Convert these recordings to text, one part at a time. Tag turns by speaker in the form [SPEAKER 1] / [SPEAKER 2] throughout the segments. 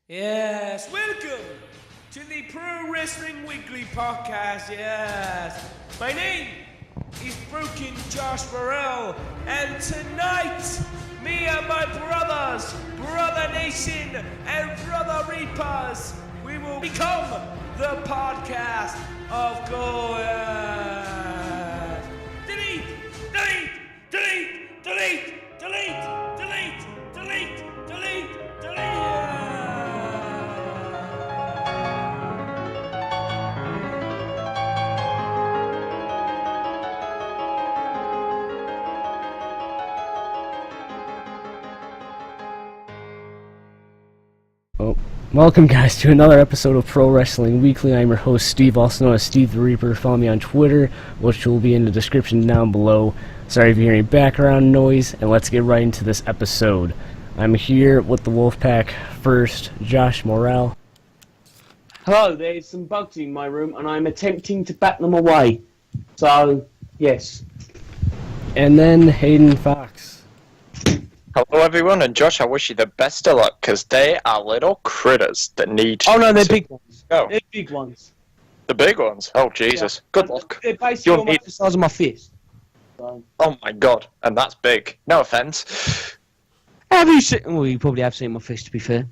[SPEAKER 1] Yes, welcome to the Pro Wrestling Weekly podcast, yes. My name is Broken Josh Burrell, and tonight, me and my brothers, Brother Nation and Brother Reapers, we will become the podcast of gold. Delete, delete, delete, delete, delete, delete, delete, delete, delete.
[SPEAKER 2] Welcome guys to another episode of Pro Wrestling Weekly. I'm your host Steve, also known as Steve the Reaper. Follow me on Twitter, which will be in the description down below. Sorry if you hear any background noise, and let's get right into this episode. I'm here with the Wolfpack. First, Josh Morrell.
[SPEAKER 3] Hello, there's some bugs in my room and I'm attempting to bat them away. So, yes.
[SPEAKER 2] And then Haydn Fox.
[SPEAKER 4] Hello everyone, and Josh, I wish you the best of luck, because they are little critters that need
[SPEAKER 3] Oh no, they're big ones.
[SPEAKER 4] go.
[SPEAKER 3] They're big ones.
[SPEAKER 4] The big ones? Oh Jesus,
[SPEAKER 3] Yeah.
[SPEAKER 4] good luck.
[SPEAKER 3] They're basically
[SPEAKER 4] You'll
[SPEAKER 3] almost
[SPEAKER 4] need-
[SPEAKER 3] the size of my fist. So.
[SPEAKER 4] Oh my god, and that's big. No offense.
[SPEAKER 3] Have you seen... Well, you probably have seen my fist, to be fair.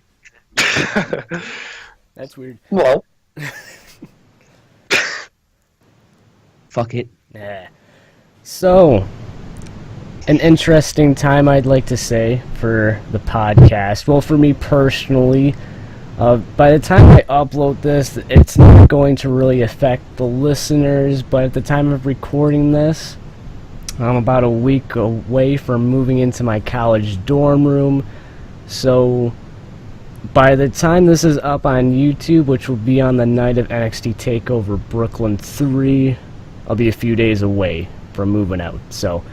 [SPEAKER 2] That's weird.
[SPEAKER 4] Well,
[SPEAKER 3] Fuck it.
[SPEAKER 2] Nah. So, an interesting time, I'd like to say, for the podcast. Well, for me personally, by the time I upload this, it's not going to really affect the listeners, but at the time of recording this, I'm about a week away from moving into my college dorm room. So, by the time this is up on YouTube, which will be on the night of NXT TakeOver Brooklyn 3, I'll be a few days away from moving out. So,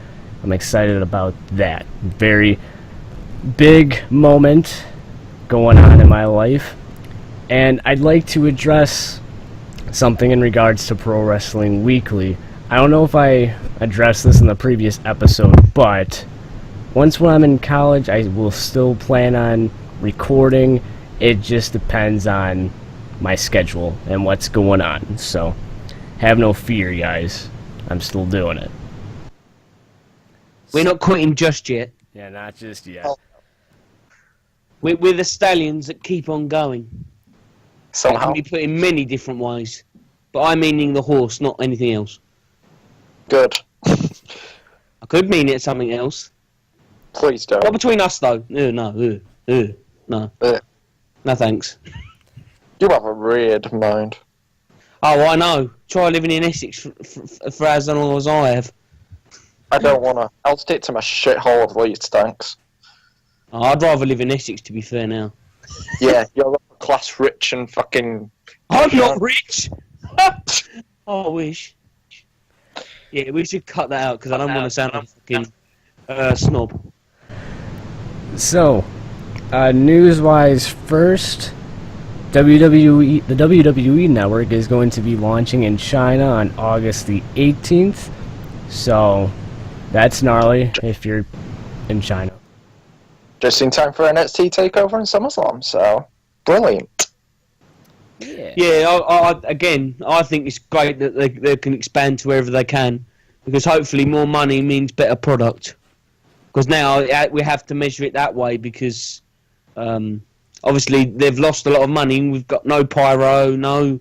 [SPEAKER 2] I'm excited about that. Very big moment going on in my life. And I'd like to address something in regards to Pro Wrestling Weekly. I don't know if I addressed this in the previous episode, but once when I'm in college, I will still plan on recording. It just depends on my schedule and what's going on. So, have no fear, guys. I'm still doing it.
[SPEAKER 3] We're not quitting just yet.
[SPEAKER 2] Yeah, not just yet.
[SPEAKER 4] Oh.
[SPEAKER 3] We're the stallions that keep on going. It
[SPEAKER 4] somehow.
[SPEAKER 3] can be put in many different ways. But I'm meaning the horse, not anything else.
[SPEAKER 4] Good.
[SPEAKER 3] I could mean it something else.
[SPEAKER 4] Please don't.
[SPEAKER 3] Not between us, though. No. No.
[SPEAKER 4] Uh,
[SPEAKER 3] No thanks.
[SPEAKER 4] You have a weird mind.
[SPEAKER 3] Oh, I know. Try living in Essex for as long as I have.
[SPEAKER 4] I don't wanna. I'll stick to my shithole of Leeds, thanks.
[SPEAKER 3] Oh, I'd rather live in Essex, to be fair now.
[SPEAKER 4] Yeah, you're upper class rich and fucking...
[SPEAKER 3] I'm not rich! Oh, I wish. Yeah, we should cut that out, because I don't want to sound like a fucking snob.
[SPEAKER 2] So, news-wise first, the WWE Network is going to be launching in China on August the 18th. So, that's gnarly if you're in China.
[SPEAKER 4] Just in time for NXT TakeOver and SummerSlam, so... Brilliant.
[SPEAKER 3] Yeah, I think it's great that they can expand to wherever they can, because hopefully more money means better product. Because now we have to measure it that way, because obviously they've lost a lot of money. We've got no pyro, no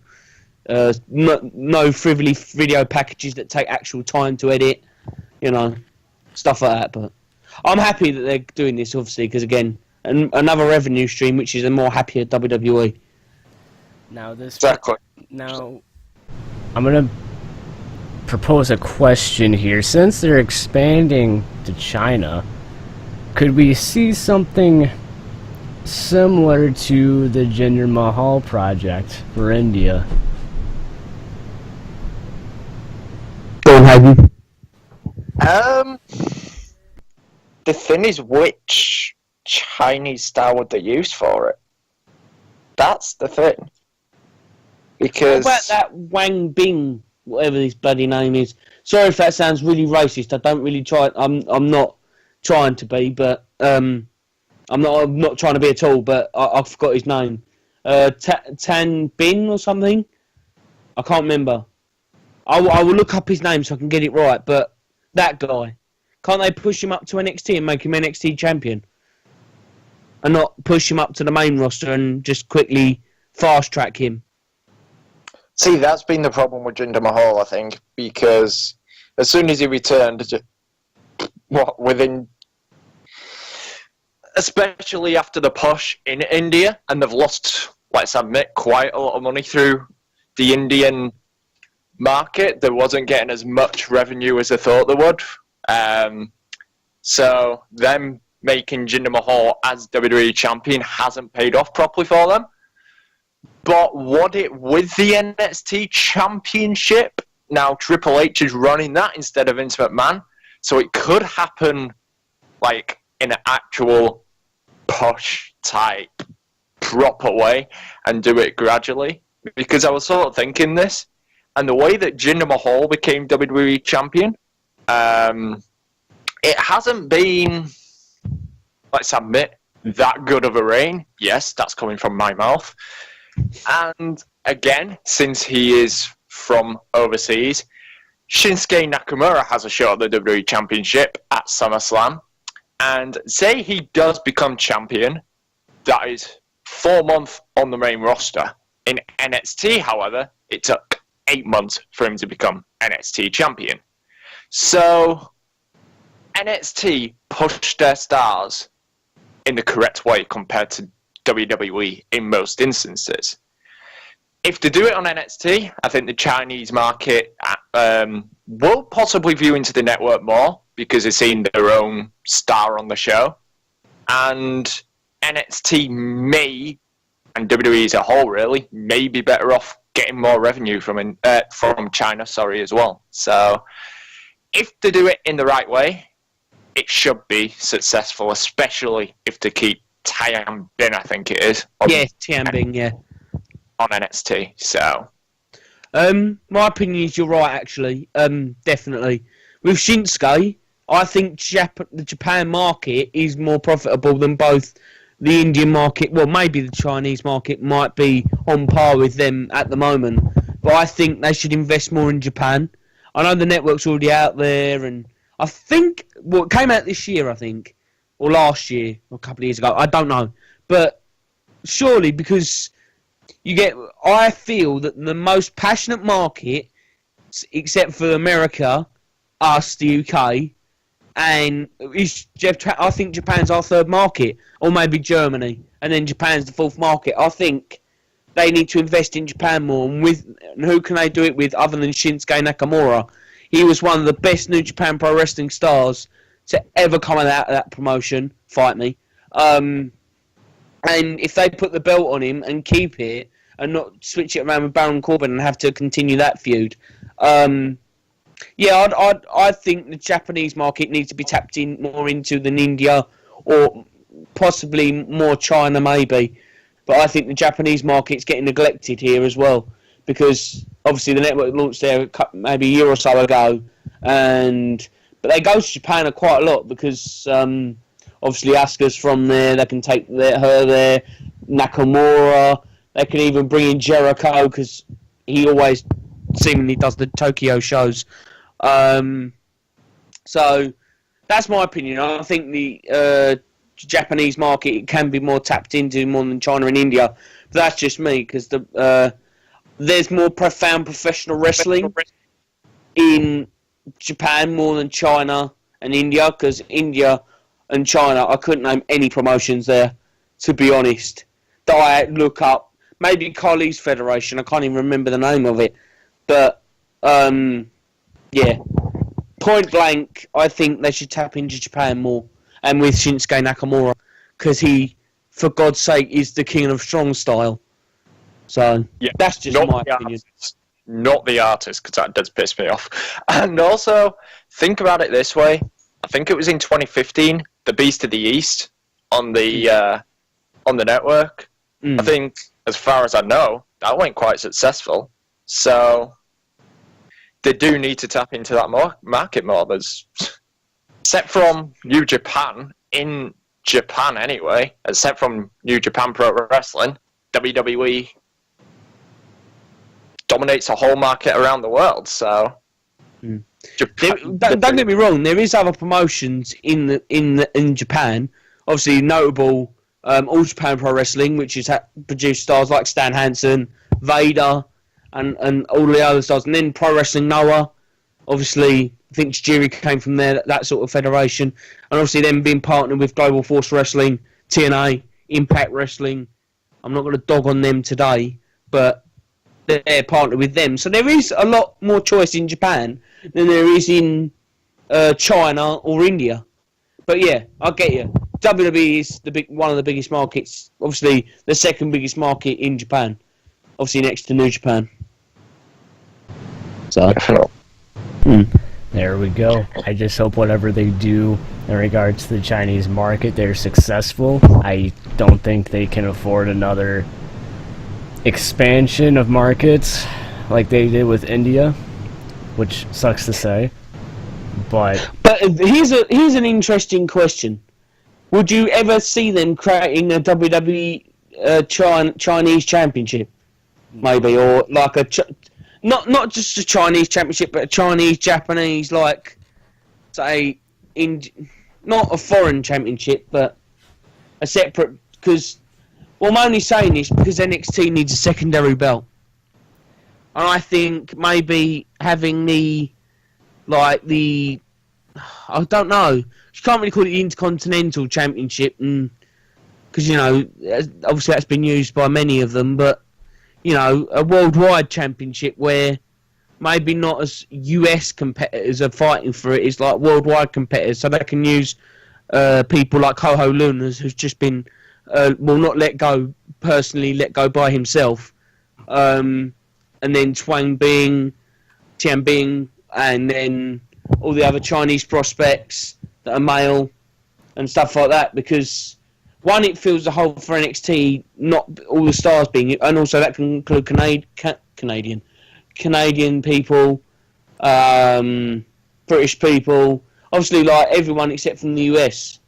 [SPEAKER 3] frivolous video packages that take actual time to edit, stuff like that. But I'm happy that they're doing this, obviously, because again, another revenue stream, which is a more happier WWE.
[SPEAKER 4] Exactly.
[SPEAKER 2] Now, I'm gonna propose a question here. Since they're expanding to China, could we see something similar to the Jinder Mahal project for India?
[SPEAKER 3] Go on, Haydn.
[SPEAKER 4] The thing is, which Chinese style would they use for it? That's the thing. Because...
[SPEAKER 3] What about that Wang Bing, whatever his bloody name is? Sorry if that sounds really racist. I don't really try. I'm not trying to be, but I'm not trying to be at all. But I forgot his name. Tan Bin or something. I can't remember. I will look up his name so I can get it right. But that guy, can't they push him up to NXT and make him NXT champion, and not push him up to the main roster and just quickly fast track him?
[SPEAKER 4] See, that's been the problem with Jinder Mahal, I think, because as soon as he returned, especially after the push in India, and they've lost, let's admit, quite a lot of money through the Indian market, they wasn't getting as much revenue as they thought they would. So them making Jinder Mahal as WWE champion hasn't paid off properly for them. But would it with the NXT championship? Now Triple H is running that instead of Vince McMahon, so it could happen like in an actual push type proper way and do it gradually. Because I was sort of thinking this, and the way that Jinder Mahal became WWE champion, it hasn't been, let's admit, that good of a reign. Yes, that's coming from my mouth. And again, since he is from overseas, Shinsuke Nakamura has a shot at the WWE Championship at SummerSlam. And say he does become champion, that is 4 months on the main roster. In NXT, however, it took 8 months for him to become NXT champion. So NXT pushed their stars in the correct way compared to WWE in most instances. If they do it on NXT, I think the Chinese market will possibly view into the network more because they've seen their own star on the show. And NXT may, and WWE as a whole really, may be better off getting more revenue from China, as well. So if they do it in the right way, it should be successful, especially if they keep Tian Bin, I think it is.
[SPEAKER 3] Tian Bin, yeah.
[SPEAKER 1] On NXT, so.
[SPEAKER 3] My opinion is you're right, actually. Definitely. With Shinsuke, I think the Japan market is more profitable than both the Indian market. Well, maybe the Chinese market might be on par with them at the moment. But I think they should invest more in Japan. I know the network's already out there, and I think, it came out this year, I think. Or last year, or a couple of years ago. I don't know. But surely, because I feel that the most passionate market, except for America, us, the UK, and I think Japan's our third market, or maybe Germany, and then Japan's the fourth market. I think they need to invest in Japan more, and who can they do it with other than Shinsuke Nakamura? He was one of the best New Japan Pro Wrestling stars to ever come out of that promotion. Fight me. And if they put the belt on him and keep it, and not switch it around with Baron Corbin and have to continue that feud, I think the Japanese market needs to be tapped in more into than India, or possibly more China, maybe. But I think the Japanese market's getting neglected here as well, because obviously the network launched there maybe a year or so ago, but they go to Japan quite a lot because obviously Asuka's from there. They can take her there, Nakamura. They can even bring in Jericho because he always seemingly does the Tokyo shows. So that's my opinion. I think the Japanese market can be more tapped into more than China and India. But that's just me, because there's more profound professional wrestling in Japan more than China and India, because India and China, I couldn't name any promotions there, to be honest, that I look up. Maybe Kali's Federation, I can't even remember the name of it. But, point blank, I think they should tap into Japan more, and with Shinsuke Nakamura, because he, for God's sake, is the king of strong style. So, that's just my opinion.
[SPEAKER 4] Not the artist, because that does piss me off. And also, think about it this way. I think it was in 2015, the Beast of the East on the network. I think, as far as I know, that went quite successful. So they do need to tap into that market more. Except from New Japan, in Japan anyway, except from New Japan Pro Wrestling, WWE dominates a whole market around the world. So,
[SPEAKER 3] don't get me wrong. There is other promotions in Japan. Obviously, notable All Japan Pro Wrestling, which has produced stars like Stan Hansen, Vader, and all the other stars. And then Pro Wrestling Noah. Obviously, I think Jiri came from there, that sort of federation. And obviously, them being partnered with Global Force Wrestling, TNA, Impact Wrestling. I'm not going to dog on them today, but they're partnered with them. So there is a lot more choice in Japan than there is in China or India. But yeah, I get you. WWE is one of the biggest markets. Obviously, the second biggest market in Japan. Obviously, next to New Japan. So.
[SPEAKER 2] There we go. I just hope whatever they do in regards to the Chinese market, they're successful. I don't think they can afford another expansion of markets like they did with India, which sucks to say. But
[SPEAKER 3] here's an interesting question. Would you ever see them creating a WWE Chinese Championship? Maybe, or like not just a Chinese Championship, but a Chinese Japanese, like, say, not a foreign championship, but a separate. Because I'm only saying this because NXT needs a secondary belt, and I think maybe having I don't know. You can't really call it the Intercontinental Championship, because obviously that's been used by many of them, but. A worldwide championship where maybe not as US competitors are fighting for it, it's like worldwide competitors, so they can use people like Ho Lunas, who's just been, not let go by himself, and then Tian Bing, and then all the other Chinese prospects that are male and stuff like that, because one, it fills the hole for NXT, not all the stars being, and also that can include Canadian people, British people, obviously like everyone except from the US,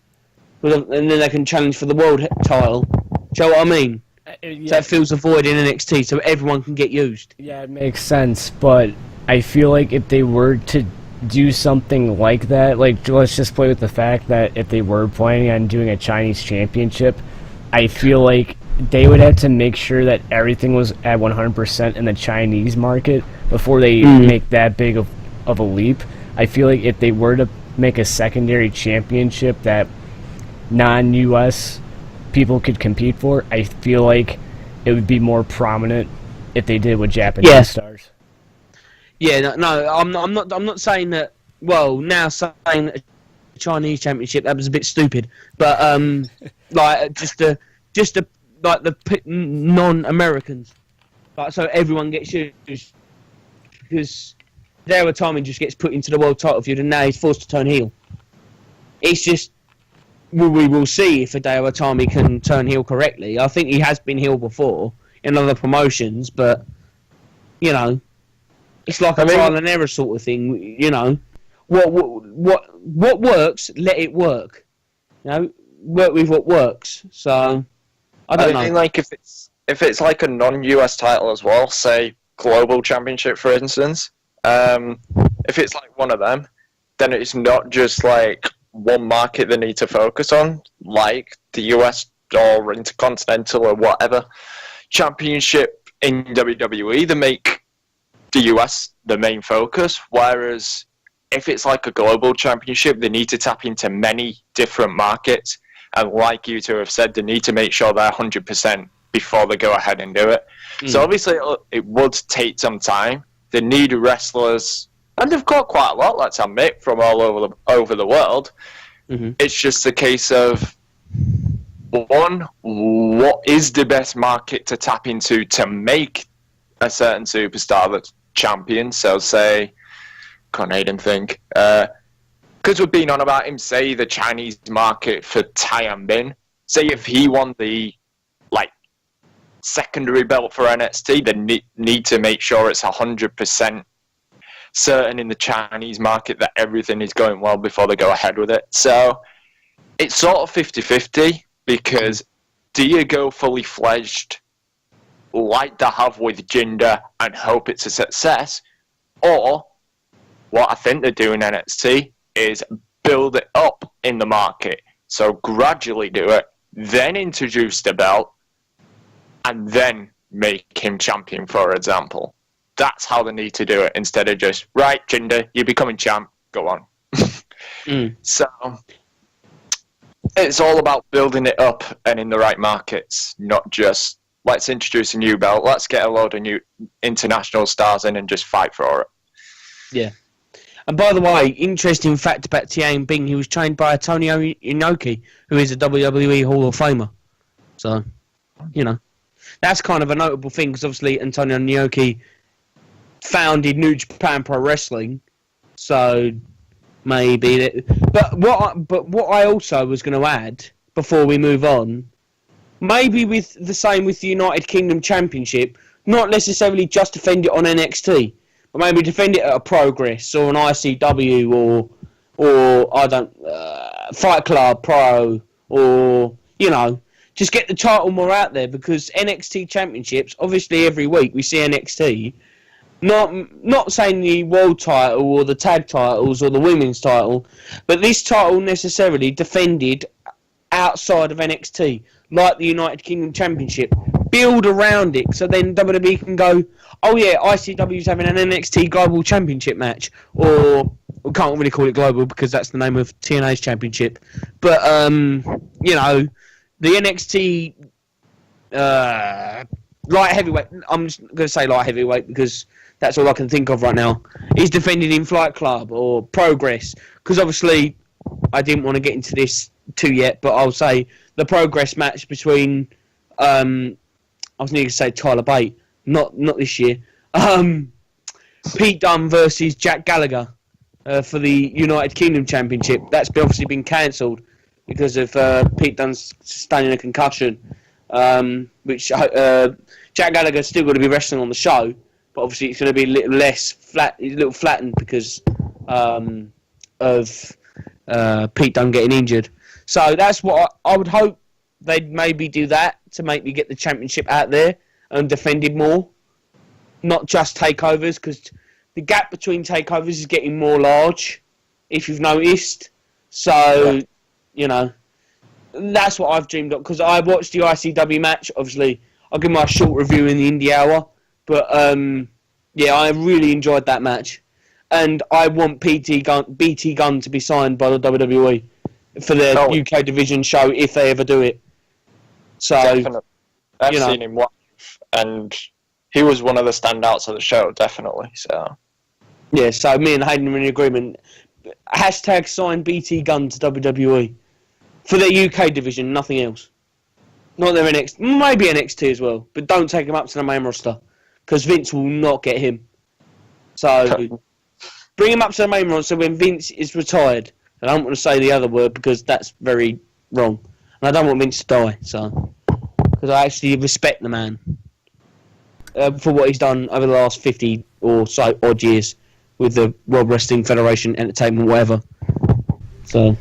[SPEAKER 3] and then they can challenge for the world title. Do you know what I mean?
[SPEAKER 2] Yeah.
[SPEAKER 3] So that fills the void in NXT, so everyone can get used.
[SPEAKER 2] Yeah, it makes sense, but I feel like if they were to do something like that, like, let's just play with the fact that if they were planning on doing a Chinese championship, I feel like they would have to make sure that everything was at 100% in the Chinese market before they make that big of a leap. I feel like if they were to make a secondary championship that non-US people could compete for, I feel like it would be more prominent if they did with Japanese stars.
[SPEAKER 3] Yeah, no, I'm not saying that. Well, now saying that a Chinese Championship, that was a bit stupid. But like just the non-Americans, like, so everyone gets used, because Hideo Itami just gets put into the world title feud, and now he's forced to turn heel. It's just we will see if Hideo Itami can turn heel correctly. I think he has been heel before in other promotions, but it's like a trial and error sort of thing, What works, let it work. Work with what works. So I don't know.
[SPEAKER 4] Like if it's like a non-US title as well, say Global Championship, for instance. If it's like one of them, then it's not just like one market they need to focus on, like the US or Intercontinental or whatever championship in WWE. They make the US the main focus, whereas if it's like a global championship, they need to tap into many different markets, and like you two have said, they need to make sure they're 100% before they go ahead and do it. So obviously it would take some time. They need wrestlers, and they've got quite a lot, let's admit, from all over the world. It's just a case of, one, what is the best market to tap into to make a certain superstar that's champion? So say, Haydn think, because we've been on about him, say the Chinese market for Tian Bin, say if he won the secondary belt for NXT, they need to make sure it's 100% certain in the Chinese market that everything is going well before they go ahead with it. So it's sort of 50-50, because do you go fully fledged like they have with Jinder and hope it's a success, or what I think they do in NXT is build it up in the market. So gradually do it, then introduce the belt, and then make him champion, for example. That's how they need to do it, instead of just, right, Jinder, you're becoming champ, go on. So, it's all about building it up and in the right markets, not just, let's introduce a new belt, let's get a load of new international stars in and just fight for it.
[SPEAKER 3] Yeah. And by the way, interesting fact about Tian Bing, he was trained by Antonio Inoki, who is a WWE Hall of Famer. So, you know, that's kind of a notable thing, because obviously Antonio Inoki founded New Japan Pro Wrestling, so maybe that. But what I also was going to add before we move on, maybe with the same with the United Kingdom Championship, not necessarily just defend it on NXT, but maybe defend it at a Progress or an ICW or I don't Fight Club Pro, or you know, just get the title more out there, because NXT Championships, obviously every week we see NXT. Not saying the world title or the tag titles or the women's title, but this title necessarily defended outside of NXT, like the United Kingdom Championship. Build around it, so then WWE can go, oh yeah, ICW's having an NXT Global Championship match, or we can't really call it global because that's the name of TNA's championship. But you know, the NXT light heavyweight. I'm just going to say light heavyweight because that's all I can think of right now. Is defended in Flight Club or Progress, because obviously I didn't want to get into this too yet, but I'll say the Progress match between I was nearly going to say Tyler Bate, not this year. Pete Dunne versus Jack Gallagher for the United Kingdom Championship. That's obviously been cancelled because of Pete Dunne sustaining a concussion, which Jack Gallagher's still going to be wrestling on the show, but obviously it's going to be a little less flat, a little flattened because of Pete Dunne getting injured. So that's what I would hope they'd maybe do, that to make me get the championship out there and defended more, not just takeovers, because the gap between takeovers is getting more large, if you've noticed. So, you know, that's what I've dreamed of, because I watched the ICW match. Obviously, I'll give my short review in the Indie Hour, but yeah, I really enjoyed that match, and I want BT Gunn to be signed by the WWE for their UK division show if they ever do it. So,
[SPEAKER 4] definitely. I've seen him live, and he was one of the standouts of the show, definitely. So,
[SPEAKER 3] yeah, so me and Haydn are in agreement. Hashtag sign BT Gunn to WWE for their UK division, nothing else. Not their NXT, maybe NXT as well, but don't take him up to the main roster, because Vince will not get him. So, bring him up to the main roster when Vince is retired. I don't want to say the other word because that's very wrong. And I don't want Vince to die, so, because I actually respect the man for what he's done over the last 50 or so odd years with the World Wrestling Federation, Entertainment, whatever. So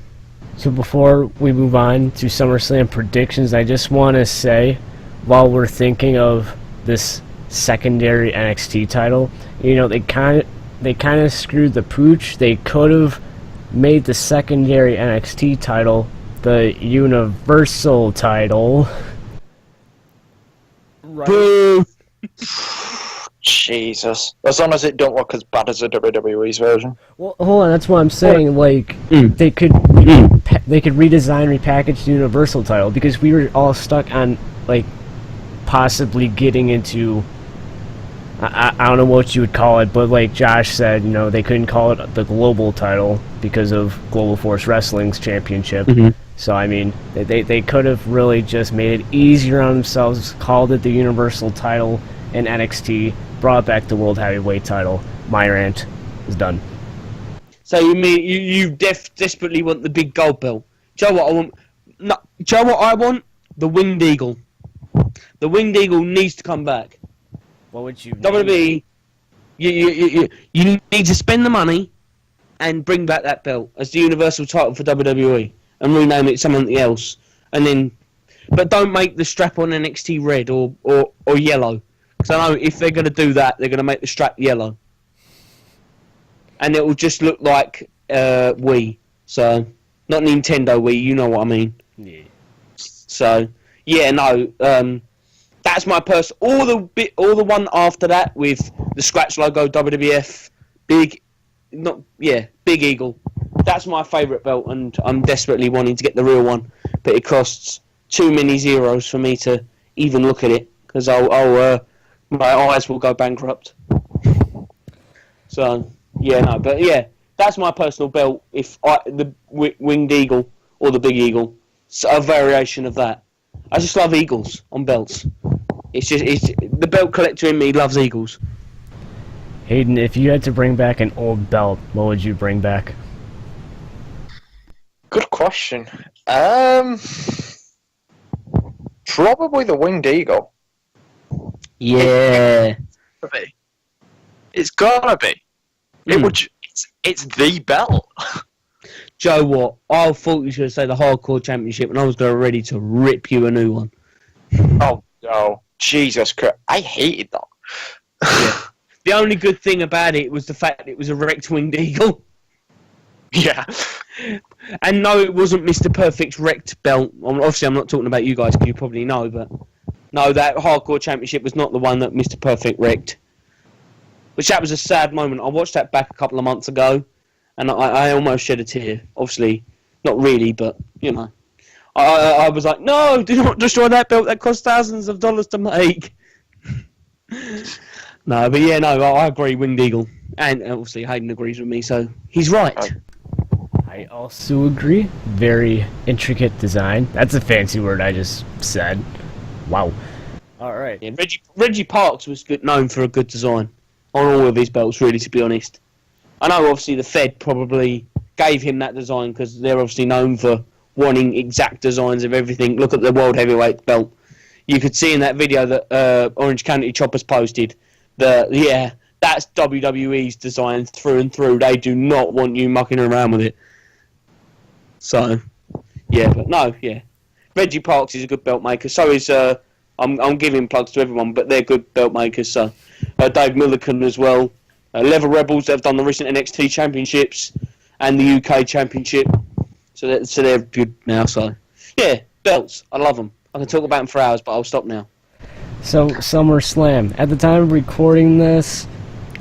[SPEAKER 2] before we move on to SummerSlam predictions, I just want to say, while we're thinking of this secondary NXT title, you know, they kind of screwed the pooch. They could have made the secondary NXT title the Universal title.
[SPEAKER 3] Right. Boo!
[SPEAKER 4] Jesus. As long as it don't look as bad as the WWE's version.
[SPEAKER 2] Well, hold on, that's what I'm saying. Like, they could redesign, repackage the Universal title, because we were all stuck on, like, possibly getting into, I don't know what you would call it, but like Josh said, you know, they couldn't call it the global title because of Global Force Wrestling's championship. Mm-hmm. So, I mean, they could have really just made it easier on themselves, called it the Universal title in NXT, brought back the World Heavyweight title. My rant is done.
[SPEAKER 3] So you mean you desperately want the big gold belt? Do you know what I want? No, do you know what I want? The Winged Eagle. The Winged Eagle needs to come back.
[SPEAKER 2] What would you?
[SPEAKER 3] WWE, you need to spend the money and bring back that belt as the Universal title for WWE and rename it something else. And then, but don't make the strap on NXT red or yellow. Because I know if they're going to do that, they're going to make the strap yellow. And it will just look like Wii. So, not Nintendo Wii, you know what I mean.
[SPEAKER 2] Yeah.
[SPEAKER 3] So, yeah, no, that's my all the one after that with the scratch logo, WWF, Big Eagle. That's my favourite belt, and I'm desperately wanting to get the real one, but it costs too many zeros for me to even look at it, because my eyes will go bankrupt. So, yeah, no, but yeah, that's my personal belt. If the Winged Eagle or the Big Eagle, it's a variation of that. I just love eagles on belts. It's the belt collector in me loves eagles.
[SPEAKER 2] Haydn, if you had to bring back an old belt, what would you bring back?
[SPEAKER 4] Good question. Probably the Winged Eagle.
[SPEAKER 3] Yeah.
[SPEAKER 4] It's gotta be. It's the belt.
[SPEAKER 3] Joe, what? I thought you were going to say the Hardcore Championship, and I was ready to rip you a new one.
[SPEAKER 4] Oh no, Jesus Christ! I hated that.
[SPEAKER 3] Yeah. The only good thing about it was the fact it was a wrecked Winged Eagle.
[SPEAKER 4] Yeah.
[SPEAKER 3] And no, it wasn't Mr. Perfect's wrecked belt. Obviously, I'm not talking about you guys, because you probably know, but no, that Hardcore Championship was not the one that Mr. Perfect wrecked. Which that was a sad moment. I watched that back a couple of months ago, and I almost shed a tear. Obviously, not really, but, you know. I was like, no, do not destroy that belt. That cost thousands of dollars to make. No, but yeah, no, I agree, Winged Eagle. And obviously Haydn agrees with me, so he's right.
[SPEAKER 2] I also agree. Very intricate design. That's a fancy word I just said. Wow. All right.
[SPEAKER 3] Yeah, Reggie Parks was known for a good design on all of his belts, really, to be honest. I know, obviously, the Fed probably gave him that design because they're obviously known for wanting exact designs of everything. Look at the World Heavyweight belt. You could see in that video that Orange County Choppers posted that, yeah, that's WWE's design through and through. They do not want you mucking around with it. So, yeah, but no, yeah. Reggie Parks is a good belt maker. So is, I'm giving plugs to everyone, but they're good belt makers. So, Dave Millican as well. Leather Rebels, they've done the recent NXT Championships and the UK Championship. So they're good now. So, yeah, belts. I love them. I can talk about them for hours, but I'll stop now.
[SPEAKER 2] So, SummerSlam. At the time of recording this,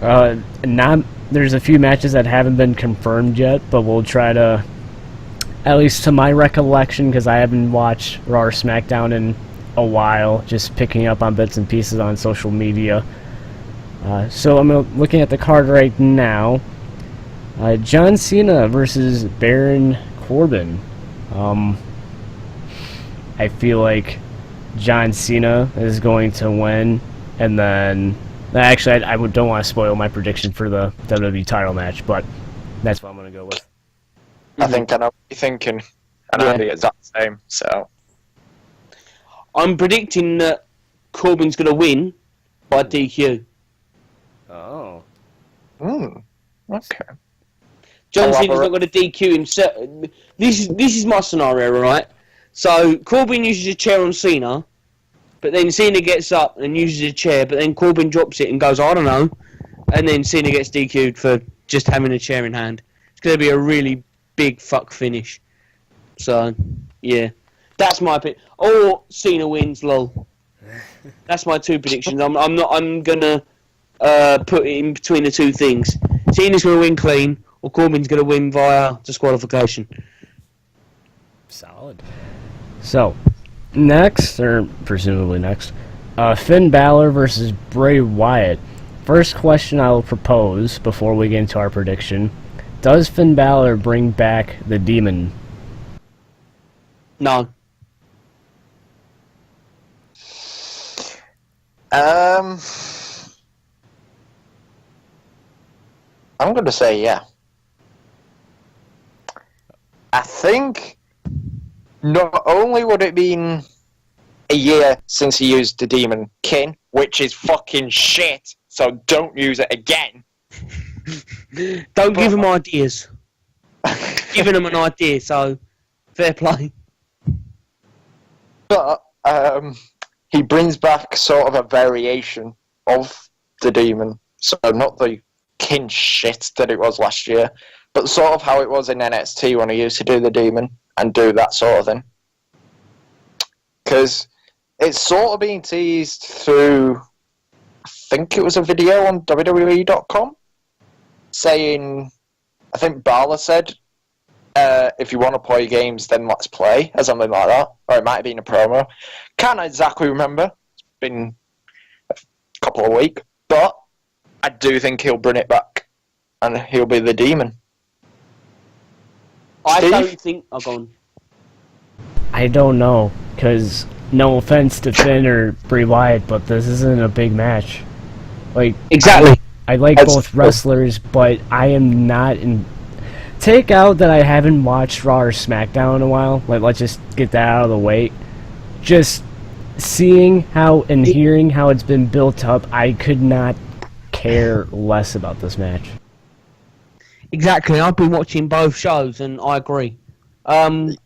[SPEAKER 2] there's a few matches that haven't been confirmed yet, but we'll try to, at least to my recollection, because I haven't watched Raw or SmackDown in a while, just picking up on bits and pieces on social media. So I'm looking at the card right now. John Cena versus Baron Corbin. I feel like John Cena is going to win, and then actually I don't want to spoil my prediction for the WWE title match, but that's what I'm going to go with.
[SPEAKER 4] I think I know what you're thinking, and I'm the exact same. So
[SPEAKER 3] I'm predicting that Corbin's going to win by DQ.
[SPEAKER 2] Oh.
[SPEAKER 4] Okay.
[SPEAKER 3] John Cena's not going to DQ himself. This is my scenario, right? So Corbin uses a chair on Cena, but then Cena gets up and uses a chair, but then Corbin drops it and goes, I don't know, and then Cena gets DQ'd for just having a chair in hand. It's going to be a really big fuck finish. So, yeah. That's my pick. Or Cena wins, lol. That's my two predictions. I'm gonna put it in between the two things. Cena's gonna win clean, or Corbin's gonna win via disqualification.
[SPEAKER 2] Solid. So, next, or presumably next, Finn Balor versus Bray Wyatt. First question I will propose before we get into our prediction: does Finn Balor bring back the Demon?
[SPEAKER 3] No.
[SPEAKER 4] I'm going to say yeah. I think not only would it been a year since he used the Demon King, which is fucking shit, so don't use it again.
[SPEAKER 3] Don't give him ideas. Giving him an idea, so fair play.
[SPEAKER 4] But he brings back sort of a variation of the Demon. So not the kin shit that it was last year, but sort of how it was in NXT when he used to do the Demon and do that sort of thing. Because it's sort of being teased through, I think it was a video on WWE.com, saying, I think Balor said, if you want to play games, then let's play, or something like that. Or it might have been a promo. Can't exactly remember. It's been a couple of weeks. But I do think he'll bring it back. And he'll be the Demon.
[SPEAKER 3] I
[SPEAKER 4] Steve?
[SPEAKER 3] don't think... Oh, go on.
[SPEAKER 2] I don't know, because no offense to Finn or Bray Wyatt, but this isn't a big match. Like,
[SPEAKER 3] Exactly.
[SPEAKER 2] I like both wrestlers, but I am not in... Take out that I haven't watched Raw or SmackDown in a while. Like, let's just get that out of the way. Just seeing how and hearing how it's been built up, I could not care less about this match.
[SPEAKER 3] Exactly. I've been watching both shows, and I agree. I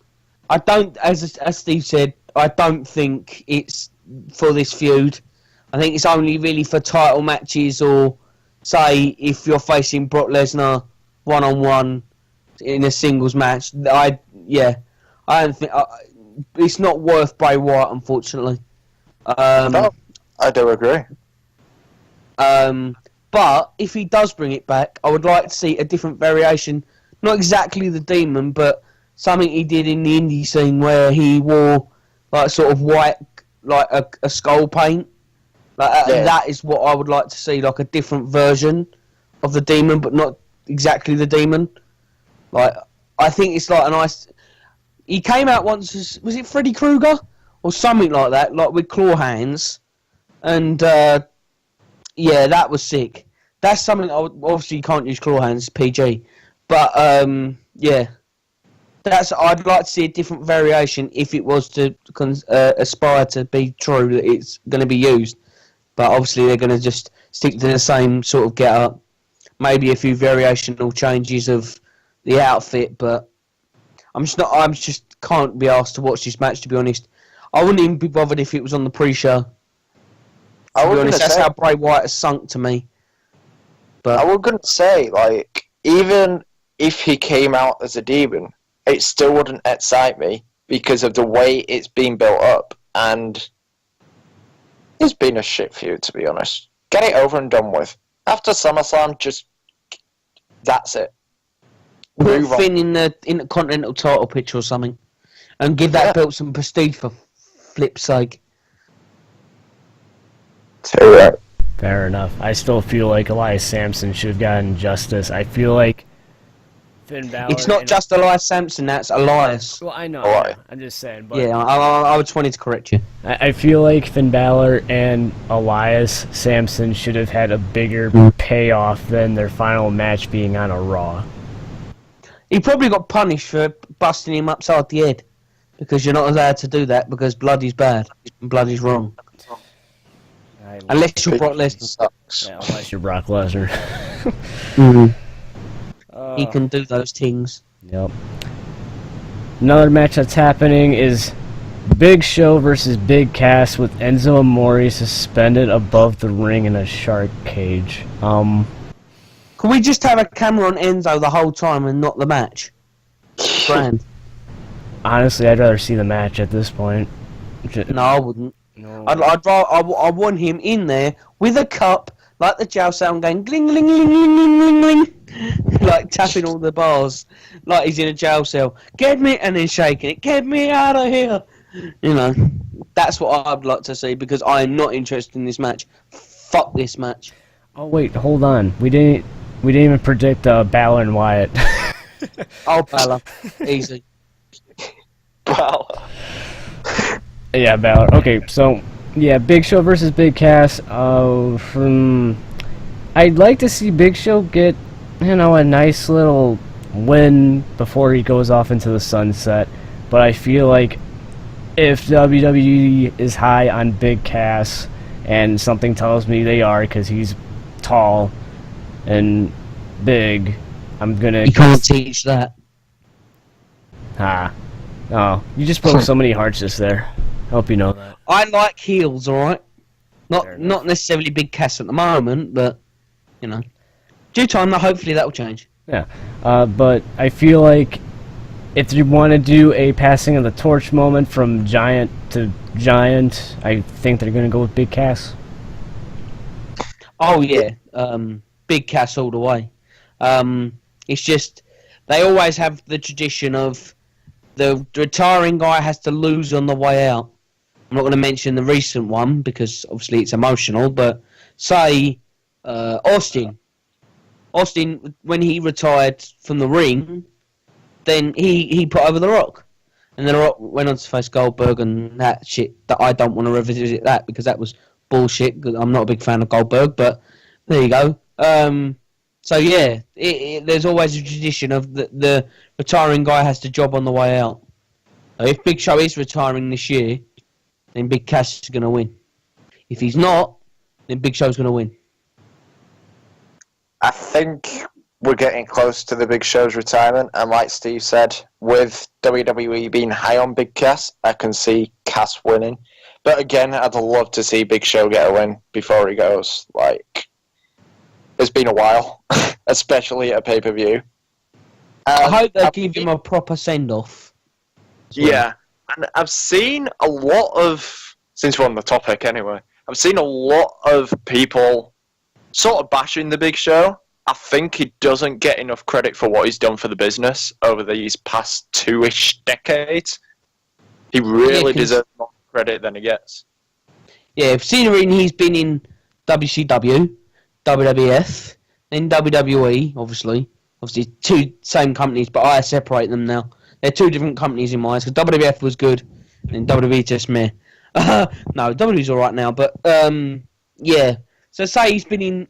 [SPEAKER 3] don't, as Steve said, I don't think it's for this feud. I think it's only really for title matches, or say if you're facing Brock Lesnar one-on-one in a singles match. I don't think it's not worth Bray Wyatt, unfortunately.
[SPEAKER 4] No, I do agree.
[SPEAKER 3] But if he does bring it back, I would like to see a different variation. Not exactly the Demon, but something he did in the indie scene where he wore like sort of white, like a skull paint. Like that is what I would like to see, like a different version of the Demon, but not exactly the Demon. Like, I think it's like a nice... He came out once as... Was it Freddy Krueger? Or something like that, like with claw hands. And, yeah, that was sick. That's something... Obviously, you can't use claw hands, it's PG. But, yeah. I'd like to see a different variation if it was to aspire to be true that it's going to be used. But obviously, they're going to just stick to the same sort of get-up. Maybe a few variational changes of the outfit, but I'm just can't be asked to watch this match, to be honest. I wouldn't even be bothered if it was on the pre-show. To be honest, that's how Bray Wyatt has sunk to me. But
[SPEAKER 4] I was going to say, like, even if he came out as a Demon, it still wouldn't excite me because of the way it's been built up, and it's been a shit feud, to be honest. Get it over and done with. After SummerSlam, just that's it.
[SPEAKER 3] put Finn in the Intercontinental title picture or something, and give that belt some prestige for flip's sake.
[SPEAKER 2] Fair enough. I still feel like Elias Sampson should have gotten justice. I feel like Finn Balor...
[SPEAKER 3] It's not just Elias Sampson, that's Elias.
[SPEAKER 2] Well, I know. I'm just saying. But
[SPEAKER 3] yeah, I just wanted to correct you.
[SPEAKER 2] I feel like Finn Balor and Elias Sampson should have had a bigger payoff than their final match being on a Raw.
[SPEAKER 3] He probably got punished for busting him upside the head, because you're not allowed to do that, because blood is bad and blood is wrong. Unless you're Brock Lesnar.
[SPEAKER 2] Yeah, unless you're Brock Lesnar.
[SPEAKER 3] He can do those things.
[SPEAKER 2] Yep. Another match that's happening is Big Show versus Big Cass with Enzo Amore suspended above the ring in a shark cage.
[SPEAKER 3] Can we just have a camera on Enzo the whole time and not the match? Grand.
[SPEAKER 2] Honestly, I'd rather see the match at this point.
[SPEAKER 3] No, I wouldn't.
[SPEAKER 2] No.
[SPEAKER 3] I want him in there with a cup, like the jail sound going gling gling gling gling gling gling gling, like tapping all the bars, like he's in a jail cell. Get me, and then shaking it. Get me out of here. You know, that's what I'd like to see, because I am not interested in this match. Fuck this match.
[SPEAKER 2] Oh wait, hold on. We didn't even predict Balor and Wyatt.
[SPEAKER 3] Oh, Balor, easy.
[SPEAKER 4] Balor.
[SPEAKER 2] Yeah, Balor. Okay, so yeah, Big Show versus Big Cass. I'd like to see Big Show get, a nice little win before he goes off into the sunset. But I feel like if WWE is high on Big Cass, and something tells me they are because he's tall and big, I'm gonna.
[SPEAKER 3] You can't teach that.
[SPEAKER 2] Oh, you just broke so many hearts just there. I hope you know that.
[SPEAKER 3] I like heels, alright? Not necessarily Big Cass at the moment, but due time, hopefully that will change.
[SPEAKER 2] Yeah, but I feel like if you want to do a passing of the torch moment from Giant to Giant, I think they're going to go with Big Cass.
[SPEAKER 3] Oh yeah, Big Cass all the way. It's just they always have the tradition of the retiring guy has to lose on the way out. I'm not going to mention the recent one because obviously it's emotional, but say Austin, when he retired from the ring, then he put over The Rock. And then The Rock went on to face Goldberg and that shit that I don't want to revisit that because that was bullshit. I'm not a big fan of Goldberg, but there you go. So yeah, there's always a tradition of the retiring guy has to job on the way out. So if Big Show is retiring this year, then Big Cass is going to win. If he's not, then Big Show's going to win.
[SPEAKER 4] I think we're getting close to the Big Show's retirement, and like Steve said, with WWE being high on Big Cass, I can see Cass winning. But again, I'd love to see Big Show get a win before he goes. Like, it's been a while, especially at a pay-per-view.
[SPEAKER 3] I hope they give him a proper send-off.
[SPEAKER 4] Yeah, and I've seen a lot of, since we're on the topic anyway, I've seen a lot of people sort of bashing the Big Show. I think he doesn't get enough credit for what he's done for the business over these past 2-ish decades. He really deserves more credit than he gets.
[SPEAKER 3] Yeah, considering he's been in WCW, WWF, then WWE, obviously two same companies, but I separate them now. They're two different companies in my eyes, because WWF was good, and WWE just meh. No, WWE's alright now, but, yeah. So say he's been in,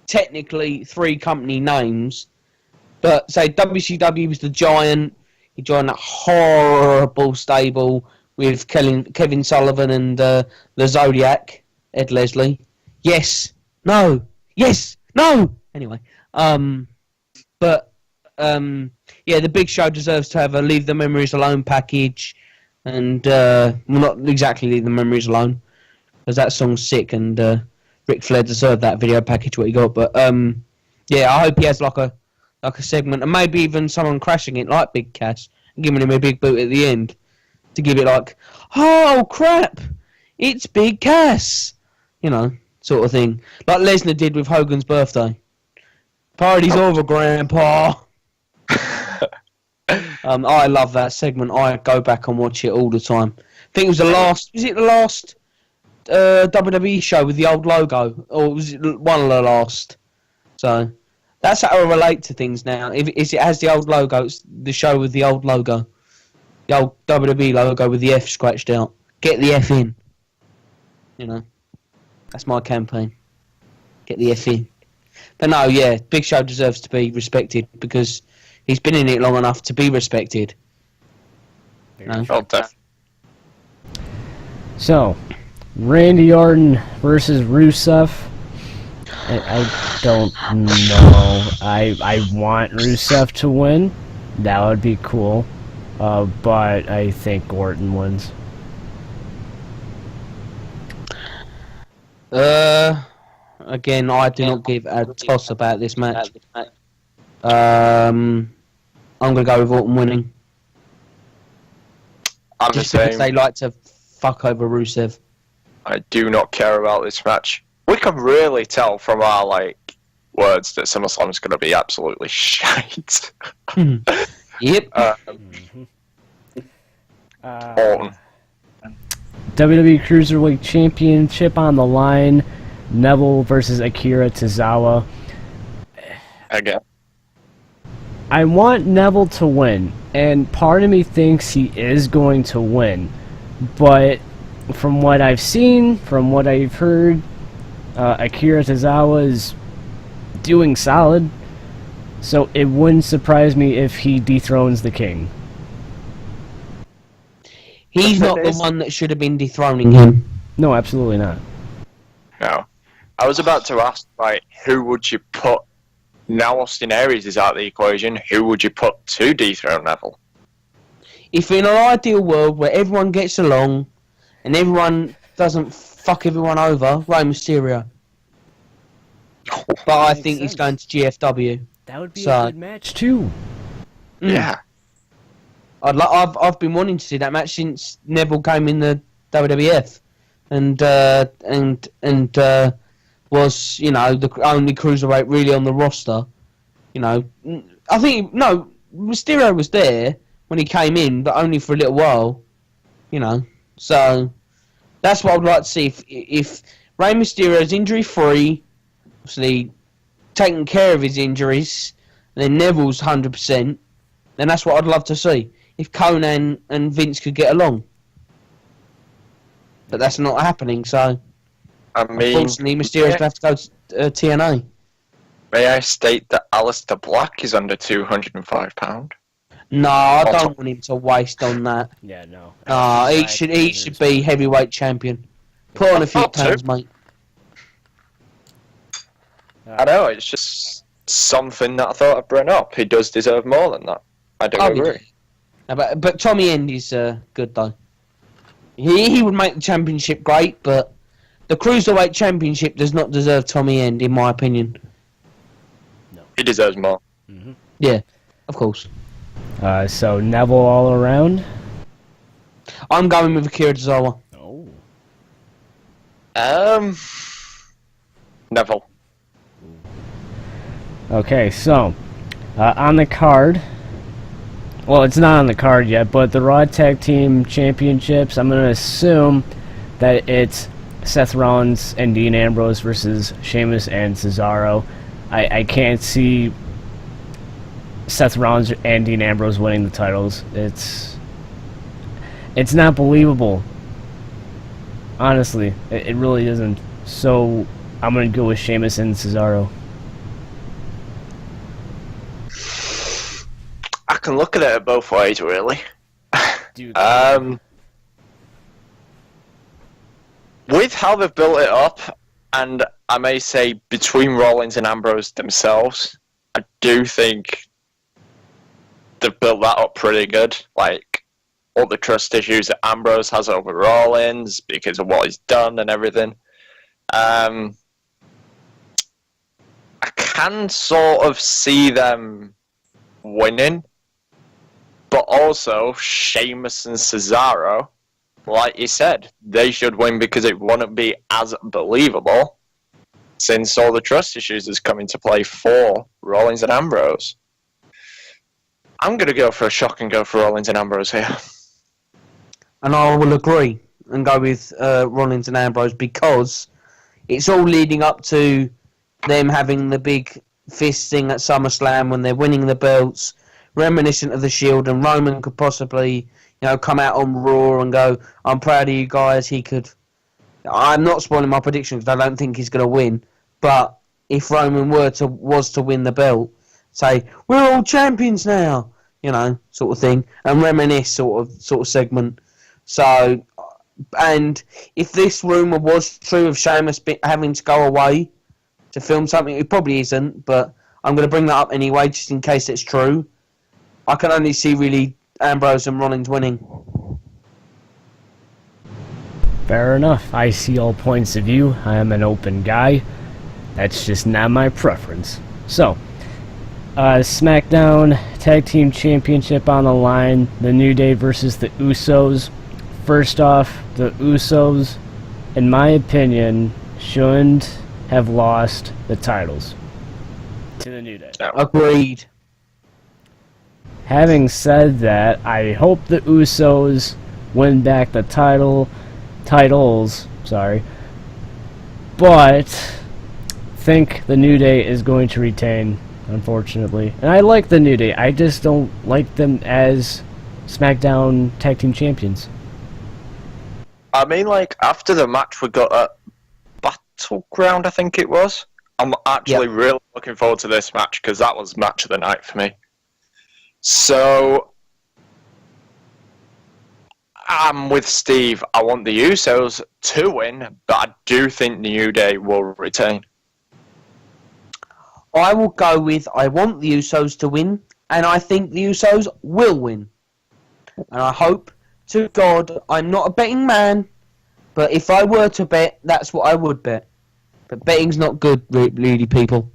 [SPEAKER 3] technically, 3 company names, but say WCW was the Giant, he joined that horrible stable with Kevin Sullivan and the Zodiac, Ed Leslie. Yes, no, yes, no! Anyway, yeah, the Big Show deserves to have a Leave the Memories Alone package, and, well, not exactly Leave the Memories Alone, because that song's sick, and Ric Flair deserved that video package what he got, but, yeah, I hope he has, like a segment, and maybe even someone crashing it, like Big Cass, and giving him a big boot at the end, to give it like, oh, crap, it's Big Cass, sort of thing, like Lesnar did with Hogan's birthday. Party's over, Grandpa. I love that segment. I go back and watch it all the time. I think it was the last WWE show with the old logo? Or was it one of the last? So, that's how I relate to things now. If it has the old logo, it's the show with the old logo. The old WWE logo with the F scratched out. Get the F in. That's my campaign. Get the F in. But no, yeah, Big Show deserves to be respected because he's been in it long enough to be respected.
[SPEAKER 2] So, Randy Orton versus Rusev. I don't know. I want Rusev to win. That would be cool. But I think Orton wins.
[SPEAKER 3] Again, I do not give a toss about this match. I'm going to go with Orton winning.
[SPEAKER 4] I'm
[SPEAKER 3] just
[SPEAKER 4] the same.
[SPEAKER 3] Because they like to fuck over Rusev.
[SPEAKER 4] I do not care about this match. We can really tell from our words that SummerSlam is going to be absolutely shite.
[SPEAKER 3] Yep.
[SPEAKER 4] Orton.
[SPEAKER 2] WWE Cruiserweight Championship on the line. Neville versus Akira Tozawa.
[SPEAKER 4] Again.
[SPEAKER 2] I want Neville to win, and part of me thinks he is going to win. But from what I've seen, from what I've heard, Akira Tozawa is doing solid. So it wouldn't surprise me if he dethrones the King.
[SPEAKER 3] He's not the one that should have been dethroning him.
[SPEAKER 2] No, absolutely not.
[SPEAKER 4] No. I was about to ask, who would you put, now Austin Aries is out of the equation, who would you put to dethrone Neville?
[SPEAKER 3] If in an ideal world where everyone gets along and everyone doesn't fuck everyone over, Rey Mysterio. But I think he's going to GFW.
[SPEAKER 2] That would be a good match too.
[SPEAKER 4] Yeah.
[SPEAKER 3] I've been wanting to see that match since Neville came in the WWF, and was, you know, the only cruiserweight really on the roster. You know, I think Mysterio was there when he came in, but only for a little while. You know, so that's what I'd like to see. If Rey Mysterio's injury free, obviously taking care of his injuries, and then Neville's 100%, then that's what I'd love to see. If Conan and Vince could get along. But that's not happening, so
[SPEAKER 4] I mean,
[SPEAKER 3] unfortunately Mysterio's going to have to go to TNA.
[SPEAKER 4] May I state that Aleister Black is under £205?
[SPEAKER 3] No, I don't want him to waste on that.
[SPEAKER 2] Yeah, no.
[SPEAKER 3] He should be heavyweight champion. Put on a few pounds, mate.
[SPEAKER 4] I know, it's just something that I thought I'd bring up. He does deserve more than that. I do agree.
[SPEAKER 3] No, but Tommy End is good, though. He would make the championship great, but the Cruiserweight Championship does not deserve Tommy End, in my opinion.
[SPEAKER 4] No. He deserves more.
[SPEAKER 2] Mm-hmm.
[SPEAKER 3] Yeah, of course.
[SPEAKER 2] So Neville all around?
[SPEAKER 3] I'm going with Akira Tozawa.
[SPEAKER 2] Oh.
[SPEAKER 4] Neville.
[SPEAKER 2] Okay, so on the card, well, it's not on the card yet, but the Raw Tag Team Championships, I'm going to assume that it's Seth Rollins and Dean Ambrose versus Sheamus and Cesaro. I can't see Seth Rollins and Dean Ambrose winning the titles. It's not believable. Honestly, it really isn't. So I'm going to go with Sheamus and Cesaro.
[SPEAKER 4] I can look at it both ways, really.
[SPEAKER 2] Dude.
[SPEAKER 4] With how they've built it up, and I may say between Rollins and Ambrose themselves, I do think they've built that up pretty good. Like, all the trust issues that Ambrose has over Rollins because of what he's done and everything. I can sort of see them winning, but also Sheamus and Cesaro, like you said, they should win because it wouldn't be as believable since all the trust issues is coming to play for Rollins and Ambrose. I'm going to go for a shock and go for Rollins and Ambrose here.
[SPEAKER 3] And I will agree and go with Rollins and Ambrose because it's all leading up to them having the big fist thing at SummerSlam when they're winning the belts, reminiscent of the Shield, and Roman could possibly, come out on Raw and go, "I'm proud of you guys." He could. I'm not spoiling my prediction because I don't think he's going to win. But if Roman was to win the belt, say we're all champions now, sort of thing, and reminisce sort of segment. So, and if this rumor was true of Sheamus having to go away to film something, it probably isn't, but I'm going to bring that up anyway, just in case it's true. I can only see really Ambrose and Rollins winning.
[SPEAKER 2] Fair enough. I see all points of view. I am an open guy. That's just not my preference. So, SmackDown Tag Team Championship on the line. The New Day versus the Usos. First off, the Usos, in my opinion, shouldn't have lost the titles to the New Day.
[SPEAKER 3] Agreed.
[SPEAKER 2] Having said that, I hope the Usos win back the titles, but think the New Day is going to retain, unfortunately. And I like the New Day, I just don't like them as SmackDown Tag Team Champions.
[SPEAKER 4] I mean, after the match we got at Battleground, I think it was. I'm actually really looking forward to this match because that was match of the night for me. So, I'm with Steve. I want the Usos to win, but I do think the New Day will retain.
[SPEAKER 3] I will go with I want the Usos to win, and I think the Usos will win. And I hope to God I'm not a betting man, But if I were to bet, that's what I would bet. But betting's not good, really, people,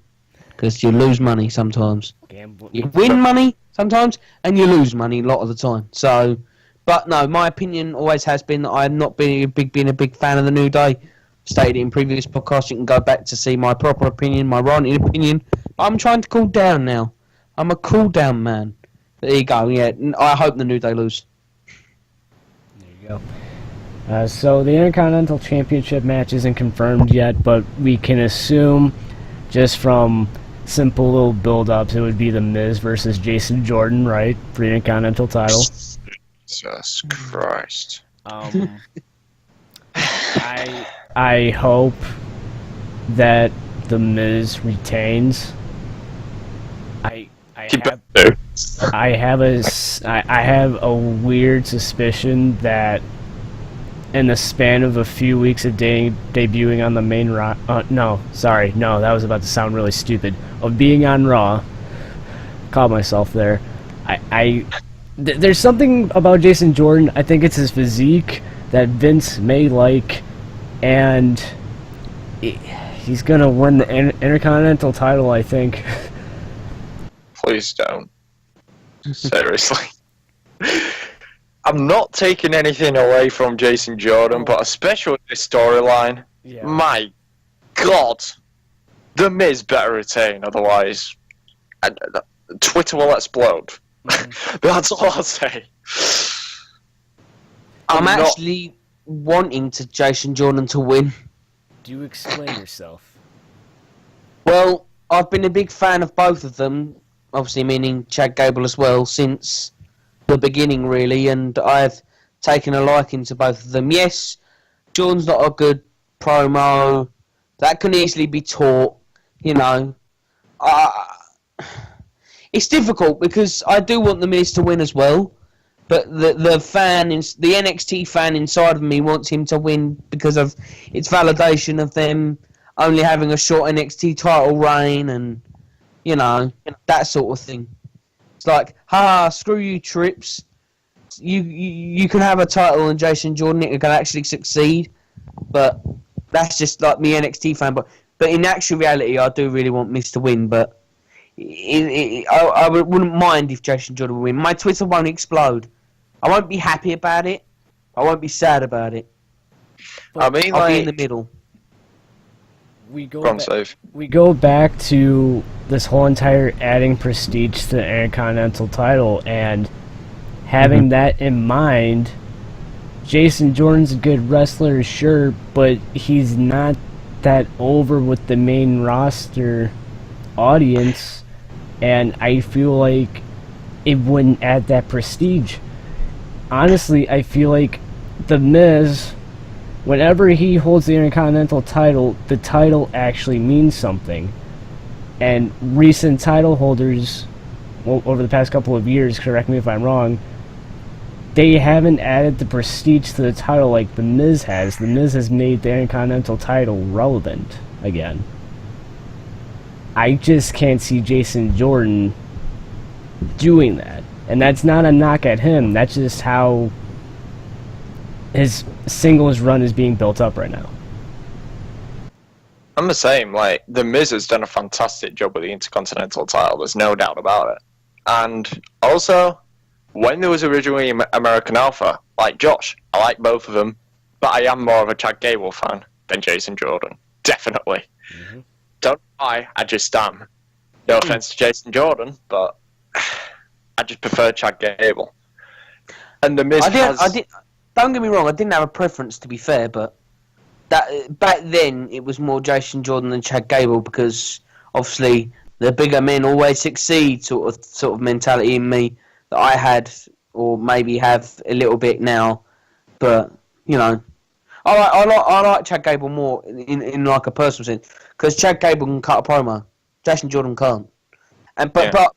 [SPEAKER 3] because you lose money sometimes. You win money sometimes, and you lose money a lot of the time. So, but no, my opinion always has been that I have not been a big fan of the New Day. Stated it in previous podcasts. You can go back to see my proper opinion, my ranting opinion. But I'm trying to cool down now. I'm a cool down man. There you go. Yeah, I hope the New Day lose.
[SPEAKER 2] There you go. So the Intercontinental Championship match isn't confirmed yet, but we can assume, just from simple little build-ups, it would be The Miz versus Jason Jordan, right, for the Intercontinental title.
[SPEAKER 4] Jesus Christ.
[SPEAKER 2] I hope that The Miz retains. I have a weird suspicion that in the span of a few weeks of debuting on the main Raw... no, that was about to sound really stupid. Of being on Raw. Caught myself there. There's something about Jason Jordan, I think it's his physique, that Vince may like, and he's going to win the Intercontinental title, I think.
[SPEAKER 4] Please don't. Seriously. I'm not taking anything away from Jason Jordan, but especially with this storyline, my God, The Miz better retain, otherwise Twitter will explode. That's all I'll say.
[SPEAKER 3] I'm actually wanting Jason Jordan to win.
[SPEAKER 2] Do you explain yourself?
[SPEAKER 3] Well, I've been a big fan of both of them, obviously meaning Chad Gable as well, since the beginning, really, and I've taken a liking to both of them. Yes, Jordan's not a good promo. That can easily be taught, you know. It's difficult because I do want the Miz to win as well, but the NXT fan inside of me wants him to win because of its validation of them only having a short NXT title reign and, you know, that sort of thing. It's like, screw you, Trips. You can have a title and Jason Jordan, it can actually succeed. But that's just like me, NXT fan. But in actual reality, I do really want Miz to win. But I wouldn't mind if Jason Jordan would win. My Twitter won't explode. I won't be happy about it. I won't be sad about it.
[SPEAKER 4] I mean,
[SPEAKER 3] I'll be in the middle.
[SPEAKER 2] We go back to this whole entire adding prestige to the Intercontinental title, and having that in mind, Jason Jordan's a good wrestler, sure, but he's not that over with the main roster audience, and I feel like it wouldn't add that prestige. Honestly, I feel like The Miz, whenever he holds the Intercontinental title, the title actually means something. And recent title holders, over the past couple of years, correct me if I'm wrong, they haven't added the prestige to the title like The Miz has. The Miz has made the Intercontinental title relevant again. I just can't see Jason Jordan doing that. And that's not a knock at him. That's just how his singles run is being built up right now.
[SPEAKER 4] I'm the same. Like, The Miz has done a fantastic job with the Intercontinental title. There's no doubt about it. And also, when there was originally American Alpha, like Josh, I like both of them, but I am more of a Chad Gable fan than Jason Jordan. Definitely. Mm-hmm. Don't lie, I just am. No offense to Jason Jordan, but I just prefer Chad Gable. And The Miz
[SPEAKER 3] don't get me wrong, I didn't have a preference, to be fair, but that back then it was more Jason Jordan than Chad Gable because obviously the bigger men always succeed sort of mentality in me that I had or maybe have a little bit now. But you know, I like Chad Gable more in like a personal sense because Chad Gable can cut a promo, Jason Jordan can't. And but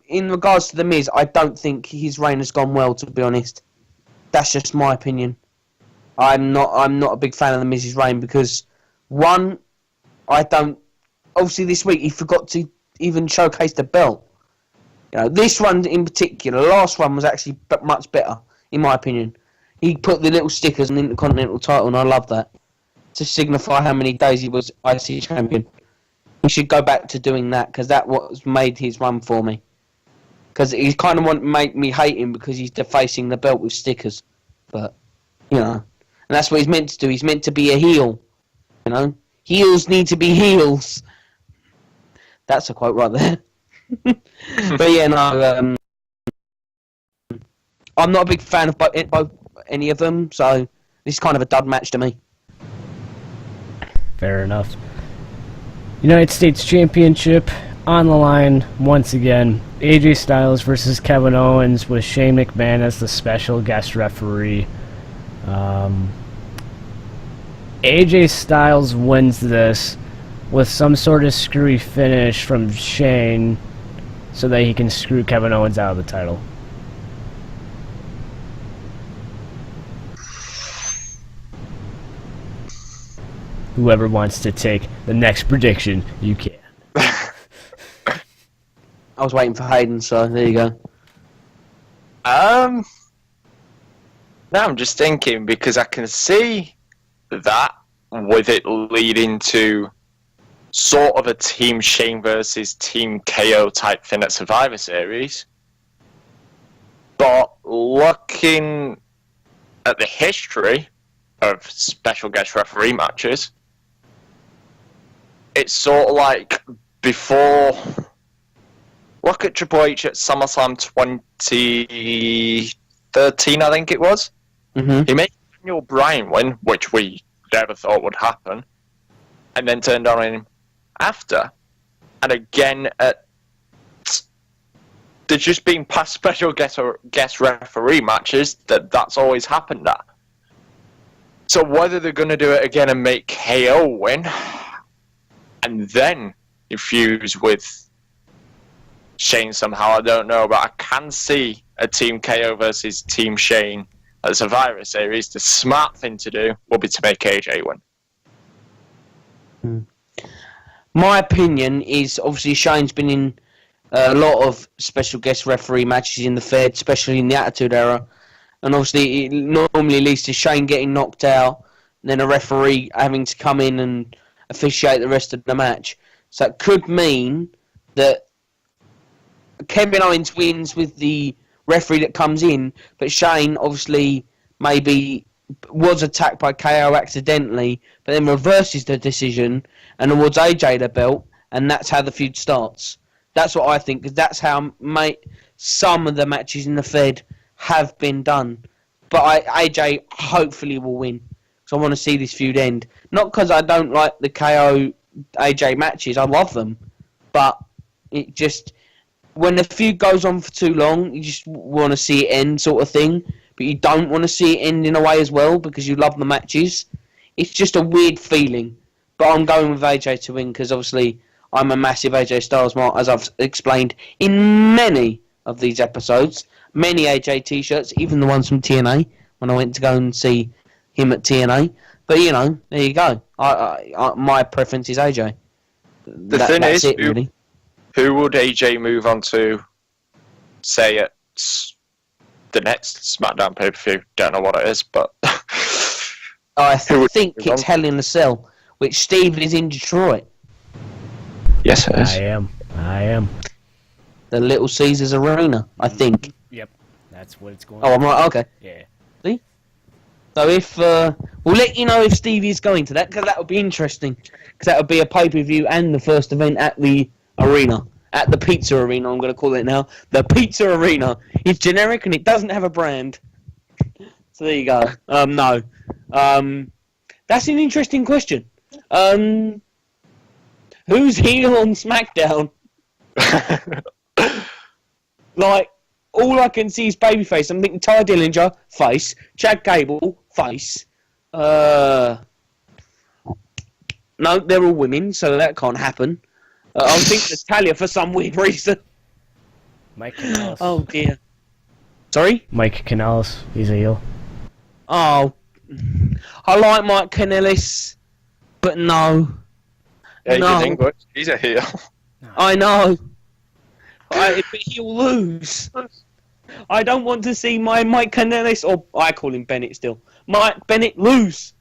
[SPEAKER 3] in regards to The Miz, I don't think his reign has gone well, to be honest. That's just my opinion. I'm not a big fan of The Miz's reign because, one, I don't... Obviously, this week he forgot to even showcase the belt. You know, this one in particular, the last one was actually much better, in my opinion. he put the little stickers on the Intercontinental title, and I love that. To signify how many days he was IC champion. He should go back to doing that, because that was made his run for me. Because he kind of want to make me hate him because he's defacing the belt with stickers. But, you know, and that's what he's meant to do. He's meant to be a heel. You know? Heels need to be heels. That's a quote right there. But yeah, no, I'm not a big fan of any of them, so this is kind of a dud match to me.
[SPEAKER 2] Fair enough. United States Championship on the line once again. AJ Styles versus Kevin Owens with Shane McMahon as the special guest referee. AJ Styles wins this with some sort of screwy finish from Shane so that he can screw Kevin Owens out of the title. Whoever wants to take the next prediction, you can.
[SPEAKER 3] I was waiting for Haydn, so there you go.
[SPEAKER 4] Now I'm just thinking, because I can see that with it leading to sort of a Team Shane versus Team KO type thing at Survivor Series. But looking at the history of special guest referee matches, it's sort of like before. Look at Triple H at SummerSlam 2013, I think it was.
[SPEAKER 3] Mm-hmm.
[SPEAKER 4] He made Daniel Bryan win, which we never thought would happen, and then turned on him after. And again, there's just been past special guest referee matches that's always happened at. So whether they're going to do it again and make KO win, and then fuse with Shane somehow, I don't know, but I can see a Team KO versus Team Shane at Survivor Series. The smart thing to do will be to make AJ win.
[SPEAKER 3] My opinion is, obviously, Shane's been in a lot of special guest referee matches in the Fed, especially in the Attitude Era, and obviously it normally leads to Shane getting knocked out, and then a referee having to come in and officiate the rest of the match. So it could mean that Kevin Owens wins with the referee that comes in, but Shane obviously maybe was attacked by KO accidentally, but then reverses the decision and awards AJ the belt, and that's how the feud starts. That's what I think, because that's how some of the matches in the Fed have been done. But AJ hopefully will win, because I want to see this feud end. Not because I don't like the KO AJ matches, I love them, but it just, when the feud goes on for too long, you just want to see it end, sort of thing. But you don't want to see it end in a way as well, because you love the matches. It's just a weird feeling. But I'm going with AJ to win, because obviously I'm a massive AJ Styles mark, as I've explained in many of these episodes. Many AJ t-shirts, even the ones from TNA, when I went to go and see him at TNA. But, you know, there you go. My preference is AJ.
[SPEAKER 4] The thing is, really. Who would AJ move on to, say, at the next SmackDown pay-per-view? Don't know what it is, but...
[SPEAKER 3] I think it's Hell in a Cell, which Steve is in Detroit.
[SPEAKER 4] Yes, it is.
[SPEAKER 2] I am.
[SPEAKER 3] The Little Caesars Arena, I think.
[SPEAKER 2] Yep, that's what it's going
[SPEAKER 3] Oh, I'm right, okay.
[SPEAKER 2] Yeah.
[SPEAKER 3] See? So if, we'll let you know if Stevie is going to that, because that would be interesting. Because that would be a pay-per-view and the first event at the arena. At the pizza arena, I'm going to call it now. The pizza arena. It's generic and it doesn't have a brand. So there you go. No. That's an interesting question. Who's heel on SmackDown? Like, all I can see is babyface. I'm thinking Ty Dillinger, face. Chad Gable, face. No, they're all women, so that can't happen. I'm thinking Natalia for some weird reason.
[SPEAKER 2] Mike Kanellis.
[SPEAKER 3] Oh, dear. Sorry?
[SPEAKER 2] Mike Kanellis. He's a heel.
[SPEAKER 3] Oh. I like Mike Kanellis, but no.
[SPEAKER 4] Yeah,
[SPEAKER 3] no.
[SPEAKER 4] English. He's a heel.
[SPEAKER 3] I know. But he'll lose. I don't want to see my Mike Kanellis, or I call him Bennett still, Mike Bennett lose.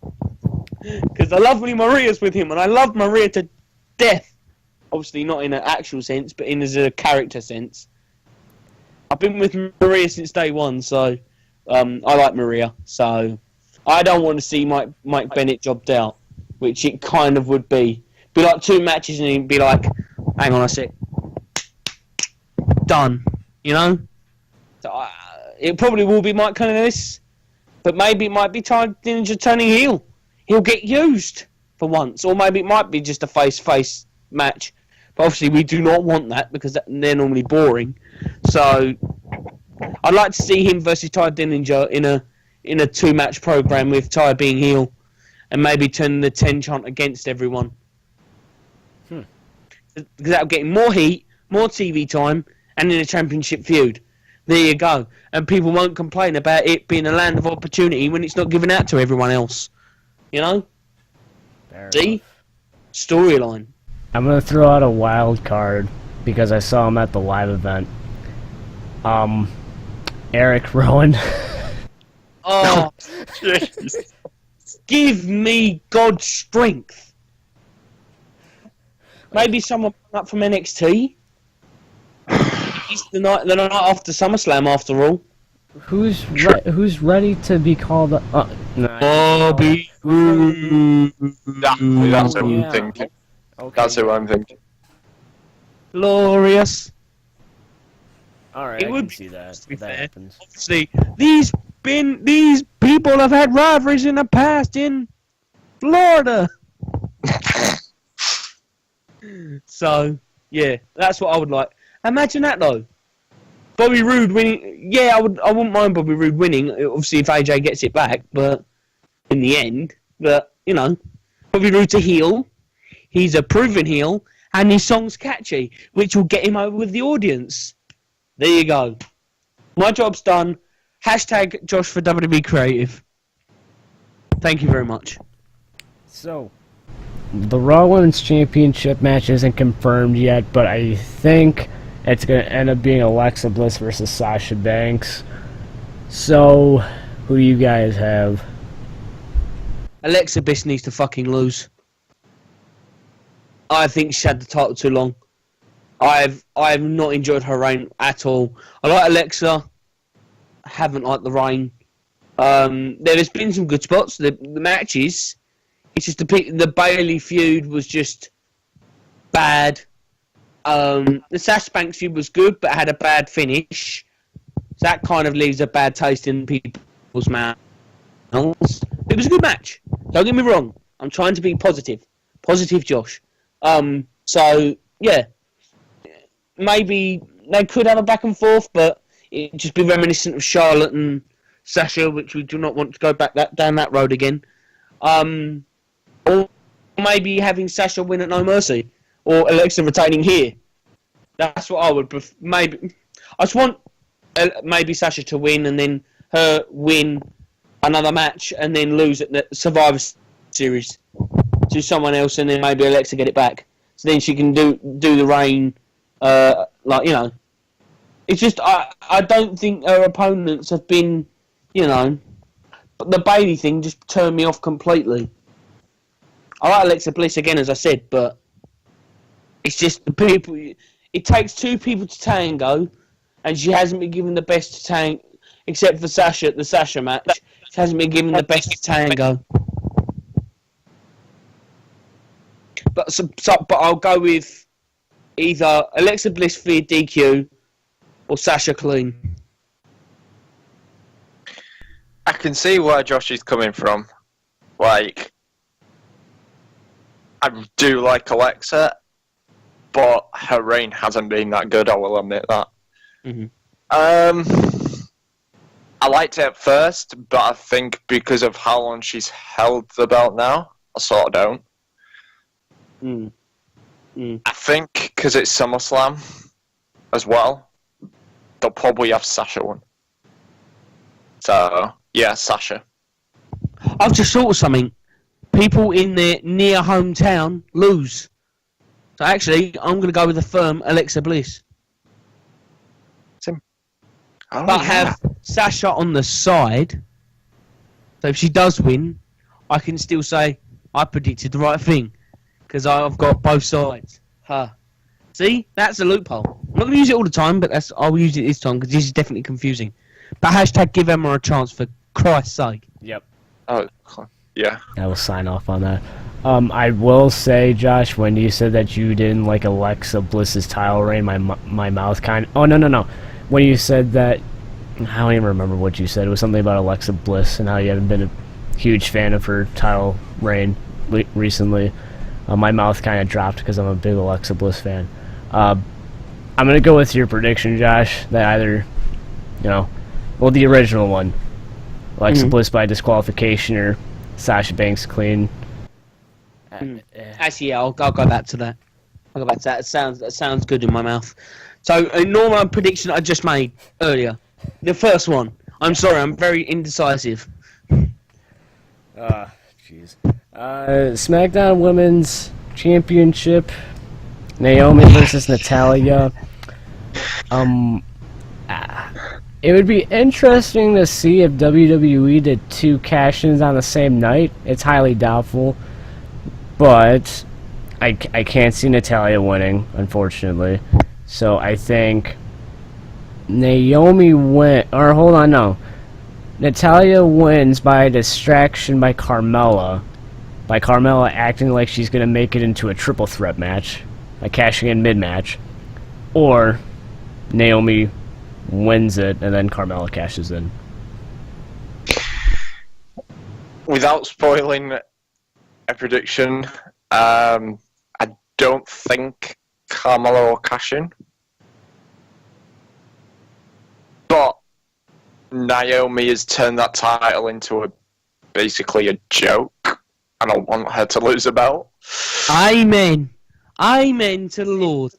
[SPEAKER 3] Because I love when Maria's with him, and I love Maria to death. Obviously not in an actual sense, but in as a character sense. I've been with Maria since day one, so I like Maria. So I don't want to see Mike Bennett jobbed out, which it kind of would be. Be like 2 matches and he'd be like, hang on a sec. Done. You know? So it probably will be Mike Kanellis, but maybe it might be Ty Dillinger turning heel. He'll get used for once, or maybe it might be just a face-to-face match. But obviously we do not want that because they're normally boring. So I'd like to see him versus Ty Dillinger in a 2-match program with Ty being heel, and maybe turn the 10 chant against everyone. Because that'll get him more heat, more TV time, and in a championship feud. There you go. And people won't complain about it being a land of opportunity when it's not given out to everyone else. You know?
[SPEAKER 2] Fair
[SPEAKER 3] See?
[SPEAKER 2] enough.
[SPEAKER 3] Storyline.
[SPEAKER 2] I'm gonna throw out a wild card because I saw him at the live event. Eric Rowan.
[SPEAKER 3] Oh, give me God's strength. Maybe someone up from NXT. It's the night after SummerSlam, after all.
[SPEAKER 2] Who's ready to be called? No.
[SPEAKER 3] Bobby Roode.
[SPEAKER 4] That's what
[SPEAKER 2] Yeah.
[SPEAKER 4] I'm thinking.
[SPEAKER 2] Okay.
[SPEAKER 4] That's what I'm thinking.
[SPEAKER 3] Glorious.
[SPEAKER 2] All right,
[SPEAKER 3] It
[SPEAKER 2] I
[SPEAKER 3] would
[SPEAKER 2] can
[SPEAKER 3] be
[SPEAKER 2] see that.
[SPEAKER 3] to be
[SPEAKER 2] That
[SPEAKER 3] fair.
[SPEAKER 2] happens.
[SPEAKER 3] Obviously, these people have had rivalries in the past in Florida. So, yeah, that's what I would like. Imagine that though. Bobby Roode winning. Yeah, I wouldn't mind Bobby Roode winning. Obviously, if AJ gets it back, but in the end, but you know, Bobby Roode's a heel. He's a proven heel, and his song's catchy, which will get him over with the audience. There you go. My job's done. Hashtag Josh for WWE Creative. Thank you very much.
[SPEAKER 2] So, the Raw Women's Championship match isn't confirmed yet, but I think it's going to end up being Alexa Bliss versus Sasha Banks. So, who do you guys have?
[SPEAKER 3] Alexa Bliss needs to fucking lose. I think she had the title too long. I've not enjoyed her reign at all. I like Alexa. I haven't liked the reign. There's been some good spots. The matches. It's just the Bayley feud was just bad. The Sasha Banks feud was good, but had a bad finish. So that kind of leaves a bad taste in people's mouths. It was a good match. Don't get me wrong. I'm trying to be positive. Positive Josh. So, yeah. Maybe they could have a back and forth, but it'd just be reminiscent of Charlotte and Sasha, which we do not want to go back down that road again. Or maybe having Sasha win at No Mercy, or Alexa retaining here. That's what I would prefer. Maybe I just want maybe Sasha to win and then her win another match and then lose at the Survivor Series to someone else, and then maybe Alexa get it back. So then she can do the reign. Like, you know, it's just I don't think her opponents have been, you know, but the Bayley thing just turned me off completely. I like Alexa Bliss again, as I said, but it's just the people. It takes 2 people to tango, and she hasn't been given the best to tango, except for Sasha at the Sasha match. She hasn't been given the best to tango. But I'll go with either Alexa Bliss via DQ or Sasha clean.
[SPEAKER 4] I can see where Josh is coming from. Like, I do like Alexa, but her reign hasn't been that good, I will admit that.
[SPEAKER 3] Mm-hmm.
[SPEAKER 4] I liked it at first, but I think because of how long she's held the belt now, I sort of don't. I think because it's SummerSlam as well, they'll probably have Sasha win. So, yeah, Sasha.
[SPEAKER 3] I've just thought of something. People in their near hometown lose. So actually, I'm going to go with the firm Alexa Bliss. but have Sasha on the side. So if she does win, I can still say I predicted the right thing because I've got both sides. See, that's a loophole. I'm not going to use it all the time, but I'll use it this time because this is definitely confusing. But hashtag give Emma a chance for Christ's sake.
[SPEAKER 2] Yep.
[SPEAKER 4] Oh, yeah.
[SPEAKER 2] I will sign off on that. I will say, Josh, when you said that you didn't like Alexa Bliss's title reign, my mouth kind of... Oh, no. When you said that... I don't even remember what you said. It was something about Alexa Bliss and how you haven't been a huge fan of her title reign recently. My mouth kind of dropped because I'm a big Alexa Bliss fan. I'm going to go with your prediction, Josh, that either, well, the original one, Alexa Bliss by disqualification or Sasha Banks clean.
[SPEAKER 3] Actually, yeah, I'll go back to that. That sounds good in my mouth. So, a normal prediction I just made earlier. The first one. I'm sorry, I'm very indecisive.
[SPEAKER 2] Jeez. SmackDown Women's Championship. Naomi versus Natalya. It would be interesting to see if WWE did 2 cash-ins on the same night. It's highly doubtful. But I can't see Natalya winning, unfortunately. So I think Naomi Natalya wins by a distraction by Carmella. By Carmella acting like she's going to make it into a triple threat match. By cashing in mid-match. Or Naomi wins it and then Carmella cashes in.
[SPEAKER 4] Without spoiling a prediction, I don't think Carmella will cash in. But Naomi has turned that title into basically a joke. I don't want her to lose a belt.
[SPEAKER 3] Amen. Amen to the Lord.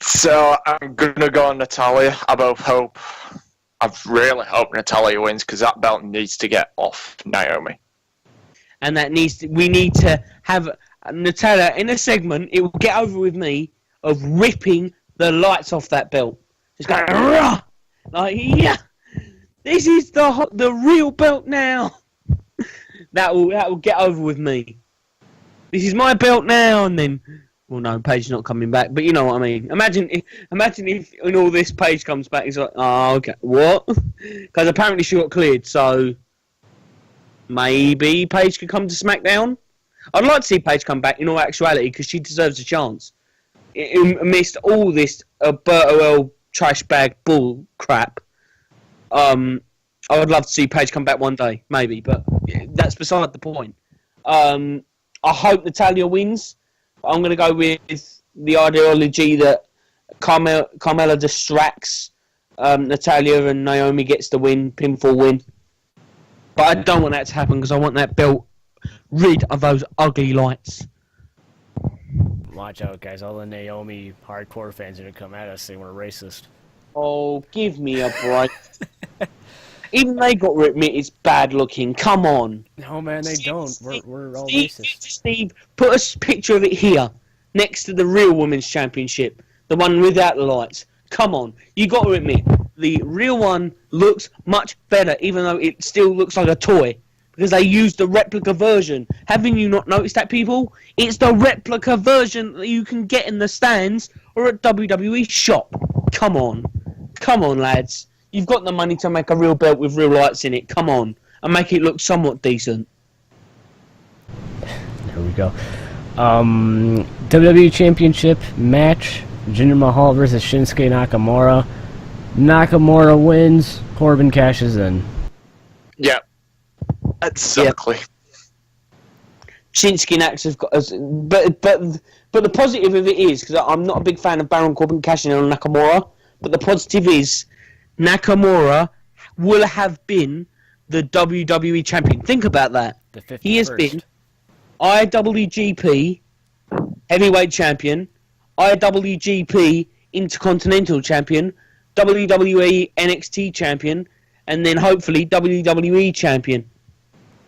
[SPEAKER 4] So I'm gonna go on Natalya. I really hope Natalya wins because that belt needs to get off Naomi.
[SPEAKER 3] And we need to have Natalya in a segment. It will get over with me of ripping the lights off that belt. Just going rah! Like, yeah, this is the real belt now. that will get over with me. This is my belt now, and then, well, no, Paige's not coming back, but you know what I mean. Imagine if in all this Paige comes back, it's like, oh, okay, what? Because apparently she got cleared, so maybe Paige could come to SmackDown. I'd like to see Paige come back in all actuality because she deserves a chance. Amidst all this Alberto L trash bag bull crap, I would love to see Paige come back one day, maybe, but that's beside the point. I hope Natalya wins. I'm going to go with the ideology that Carmella distracts Natalya and Naomi gets the win, pinfall win. But I don't want that to happen because I want that belt rid of those ugly lights.
[SPEAKER 2] Watch out, guys. All the Naomi hardcore fans are going to come at us saying we're racist.
[SPEAKER 3] Oh, give me a break. Even they got to admit it's bad looking. Come on.
[SPEAKER 2] No, man, they don't. We're all racist.
[SPEAKER 3] Steve, put a picture of it here, next to the real Women's Championship. The one without the lights. Come on. You got to admit, the real one looks much better, even though it still looks like a toy. Because they used the replica version. Haven't you not noticed that, people? It's the replica version that you can get in the stands or at WWE shop. Come on. Come on, lads. You've got the money to make a real belt with real lights in it. Come on. And make it look somewhat decent.
[SPEAKER 2] There we go. WWE Championship match. Jinder Mahal versus Shinsuke Nakamura. Nakamura wins. Corbin cashes in.
[SPEAKER 4] Yeah. Exactly.
[SPEAKER 3] Shinsuke Nakamura's got... But the positive of it is, because I'm not a big fan of Baron Corbin cashing in on Nakamura, but the positive is Nakamura will have been the WWE champion. Think about that. He has been IWGP heavyweight champion, IWGP Intercontinental champion, WWE NXT champion, and then hopefully WWE champion.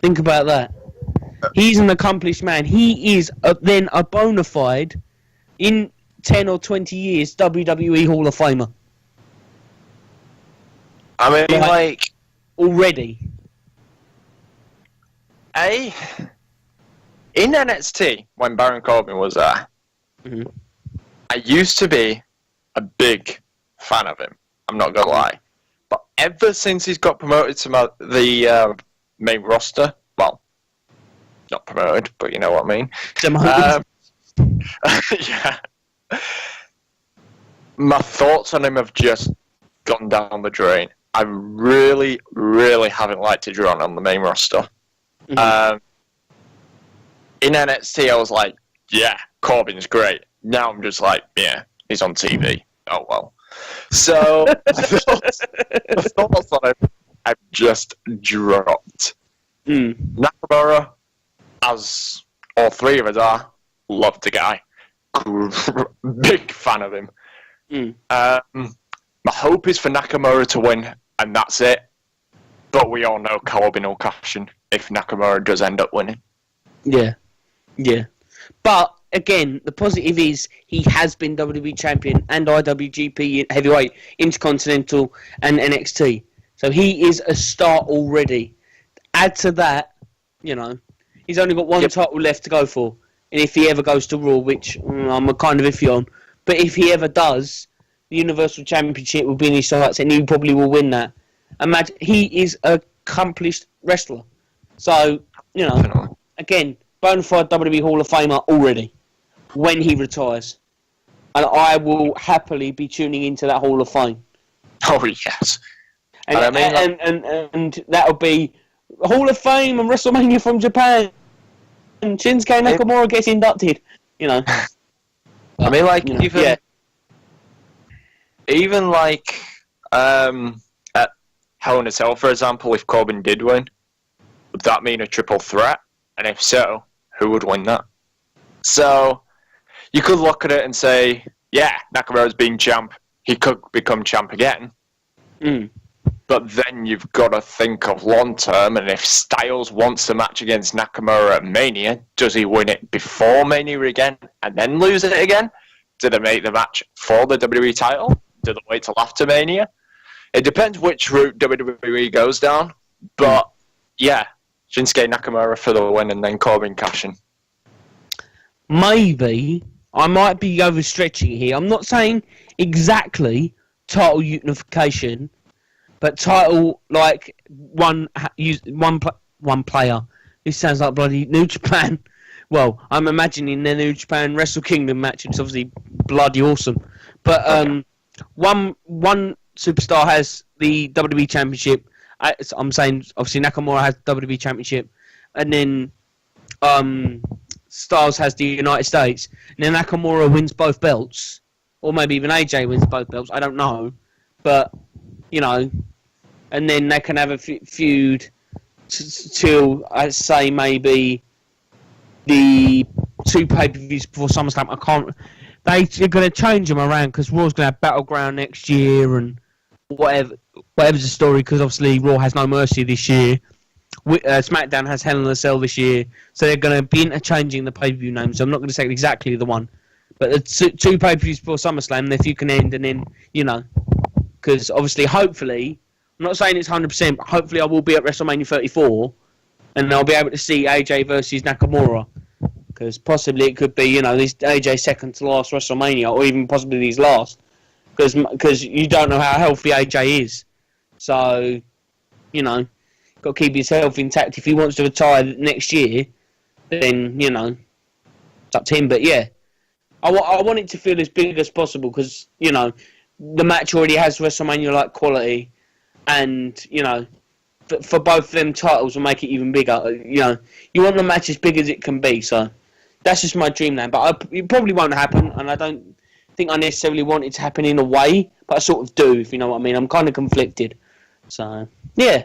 [SPEAKER 3] Think about that. He's an accomplished man. He is then a bona fide, in 10 or 20 years, WWE Hall of Famer.
[SPEAKER 4] I mean, like
[SPEAKER 3] already.
[SPEAKER 4] in NXT when Baron Corbin was there, I used to be a big fan of him. I'm not gonna lie, but ever since he's got promoted to the main roster, well, not promoted, but you know what I mean. Yeah. My thoughts on him have just gone down the drain. I really, really haven't liked to draw on the main roster. In NXT, I was like, yeah, Corbin's great. Now I'm just like, yeah, he's on TV. Oh, well. So, the thoughts on him have just dropped. Nakamura, as all three of us are, love the guy. Big fan of him. My hope is for Nakamura to win, and that's it. But we all know Corbin will cash in if Nakamura does end up winning.
[SPEAKER 3] Yeah. But, again, the positive is he has been WWE Champion and IWGP Heavyweight, Intercontinental, and NXT. So he is a star already. Add to that, he's only got one title left to go for. And if he ever goes to Raw, which I'm kind of iffy on, but if he ever does, the Universal Championship will be in his sights and he probably will win that. Imagine, he is an accomplished wrestler. So, again, bona fide WWE Hall of Famer already, when he retires. And I will happily be tuning into that Hall of Fame.
[SPEAKER 4] Oh, yes.
[SPEAKER 3] And that'll be Hall of Fame and WrestleMania from Japan. And Shinsuke Nakamura gets inducted,
[SPEAKER 4] I mean, like, even like at Hell in a Cell, for example, if Corbin did win, would that mean a triple threat? And if so, who would win that? So you could look at it and say, yeah, Nakamura's been champ. He could become champ again. But then you've got to think of long term, and if Styles wants a match against Nakamura at Mania, does he win it before Mania again and then lose it again? Do they make the match for the WWE title? Do they wait till after Mania? It depends which route WWE goes down. But yeah, Shinsuke Nakamura for the win and then Corbin cashing.
[SPEAKER 3] Maybe I might be overstretching here. I'm not saying exactly title unification. But title, like, one player. This sounds like bloody New Japan. Well, I'm imagining the New Japan Wrestle Kingdom match. It's obviously bloody awesome. But one superstar has the WWE Championship. I'm saying, obviously, Nakamura has the WWE Championship. And then Styles has the United States. And then Nakamura wins both belts. Or maybe even AJ wins both belts. I don't know. But, and then they can have a feud till, I'd say, maybe the two pay-per-views before SummerSlam. They're going to change them around because Raw's going to have Battleground next year and whatever's the story, because obviously Raw has No Mercy this year. SmackDown has Hell in a Cell this year. So they're going to be interchanging the pay-per-view names. So I'm not going to say exactly the one. But the two pay-per-views before SummerSlam, if you can end and then, because obviously, hopefully, I'm not saying it's 100%, but hopefully I will be at WrestleMania 34 and I'll be able to see AJ versus Nakamura. Because possibly it could be, this AJ's second to last WrestleMania, or even possibly his last. Because you don't know how healthy AJ is. So, got to keep his health intact. If he wants to retire next year, then, it's up to him. But yeah, I want it to feel as big as possible because, the match already has WrestleMania-like quality. And, for both them titles will make it even bigger. You want the match as big as it can be. So that's just my dreamland. But it probably won't happen. And I don't think I necessarily want it to happen in a way. But I sort of do, if you know what I mean. I'm kind of conflicted. So, yeah.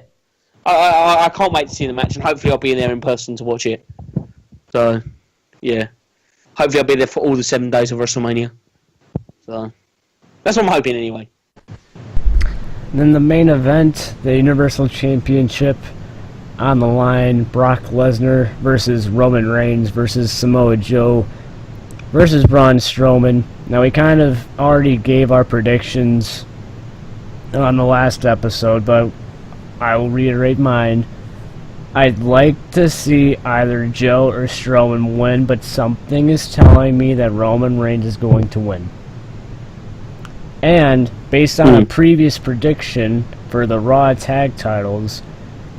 [SPEAKER 3] I can't wait to see the match. And hopefully I'll be there in person to watch it. So, yeah. Hopefully I'll be there for all the 7 days of WrestleMania. So, that's what I'm hoping anyway.
[SPEAKER 2] Then the main event, the Universal Championship on the line, Brock Lesnar versus Roman Reigns versus Samoa Joe versus Braun Strowman. Now we kind of already gave our predictions on the last episode, but I will reiterate mine. I'd like to see either Joe or Strowman win, but something is telling me that Roman Reigns is going to win. And, based on a previous prediction for the Raw tag titles,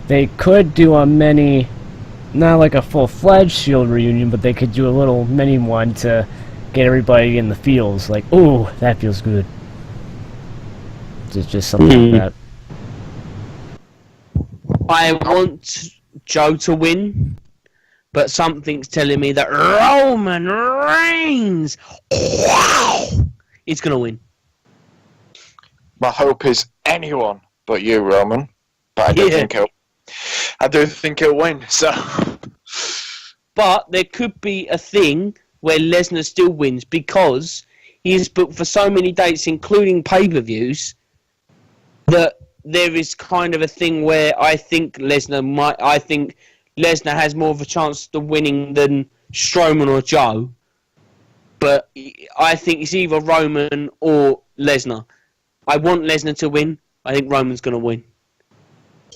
[SPEAKER 2] they could do a mini, not like a full-fledged Shield reunion, but they could do a little mini one to get everybody in the feels. Like, ooh, that feels good. Just something like that.
[SPEAKER 3] I want Joe to win, but something's telling me that Roman Reigns is going to win.
[SPEAKER 4] My hope is anyone but you, Roman. But I do think he'll win. So,
[SPEAKER 3] but there could be a thing where Lesnar still wins because he is booked for so many dates, including pay-per-views, that there is kind of a thing where I think Lesnar has more of a chance of winning than Strowman or Joe. But I think it's either Roman or Lesnar. I want Lesnar to win. I think Roman's going to win.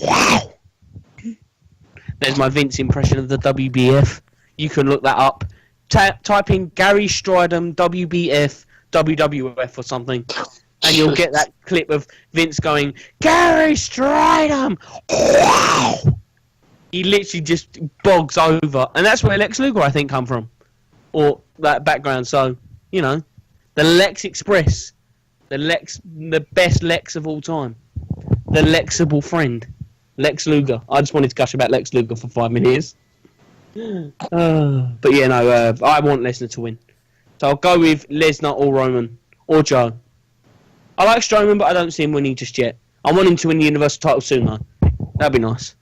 [SPEAKER 3] Wow. There's my Vince impression of the WBF. You can look that up. Type in Gary Stridham WBF WWF or something, and you'll get that clip of Vince going, Gary Stridham! Wow! He literally just bogs over. And that's where Lex Luger, I think, come from. Or that background. So, you know, the Lex Express. The best Lex of all time. The Lexable friend. Lex Luger. I just wanted to gush about Lex Luger for 5 minutes. But yeah, no, I want Lesnar to win. So I'll go with Lesnar or Roman. Or Joe. I like Strowman, but I don't see him winning just yet. I want him to win the Universal title soon, though. That'd be nice.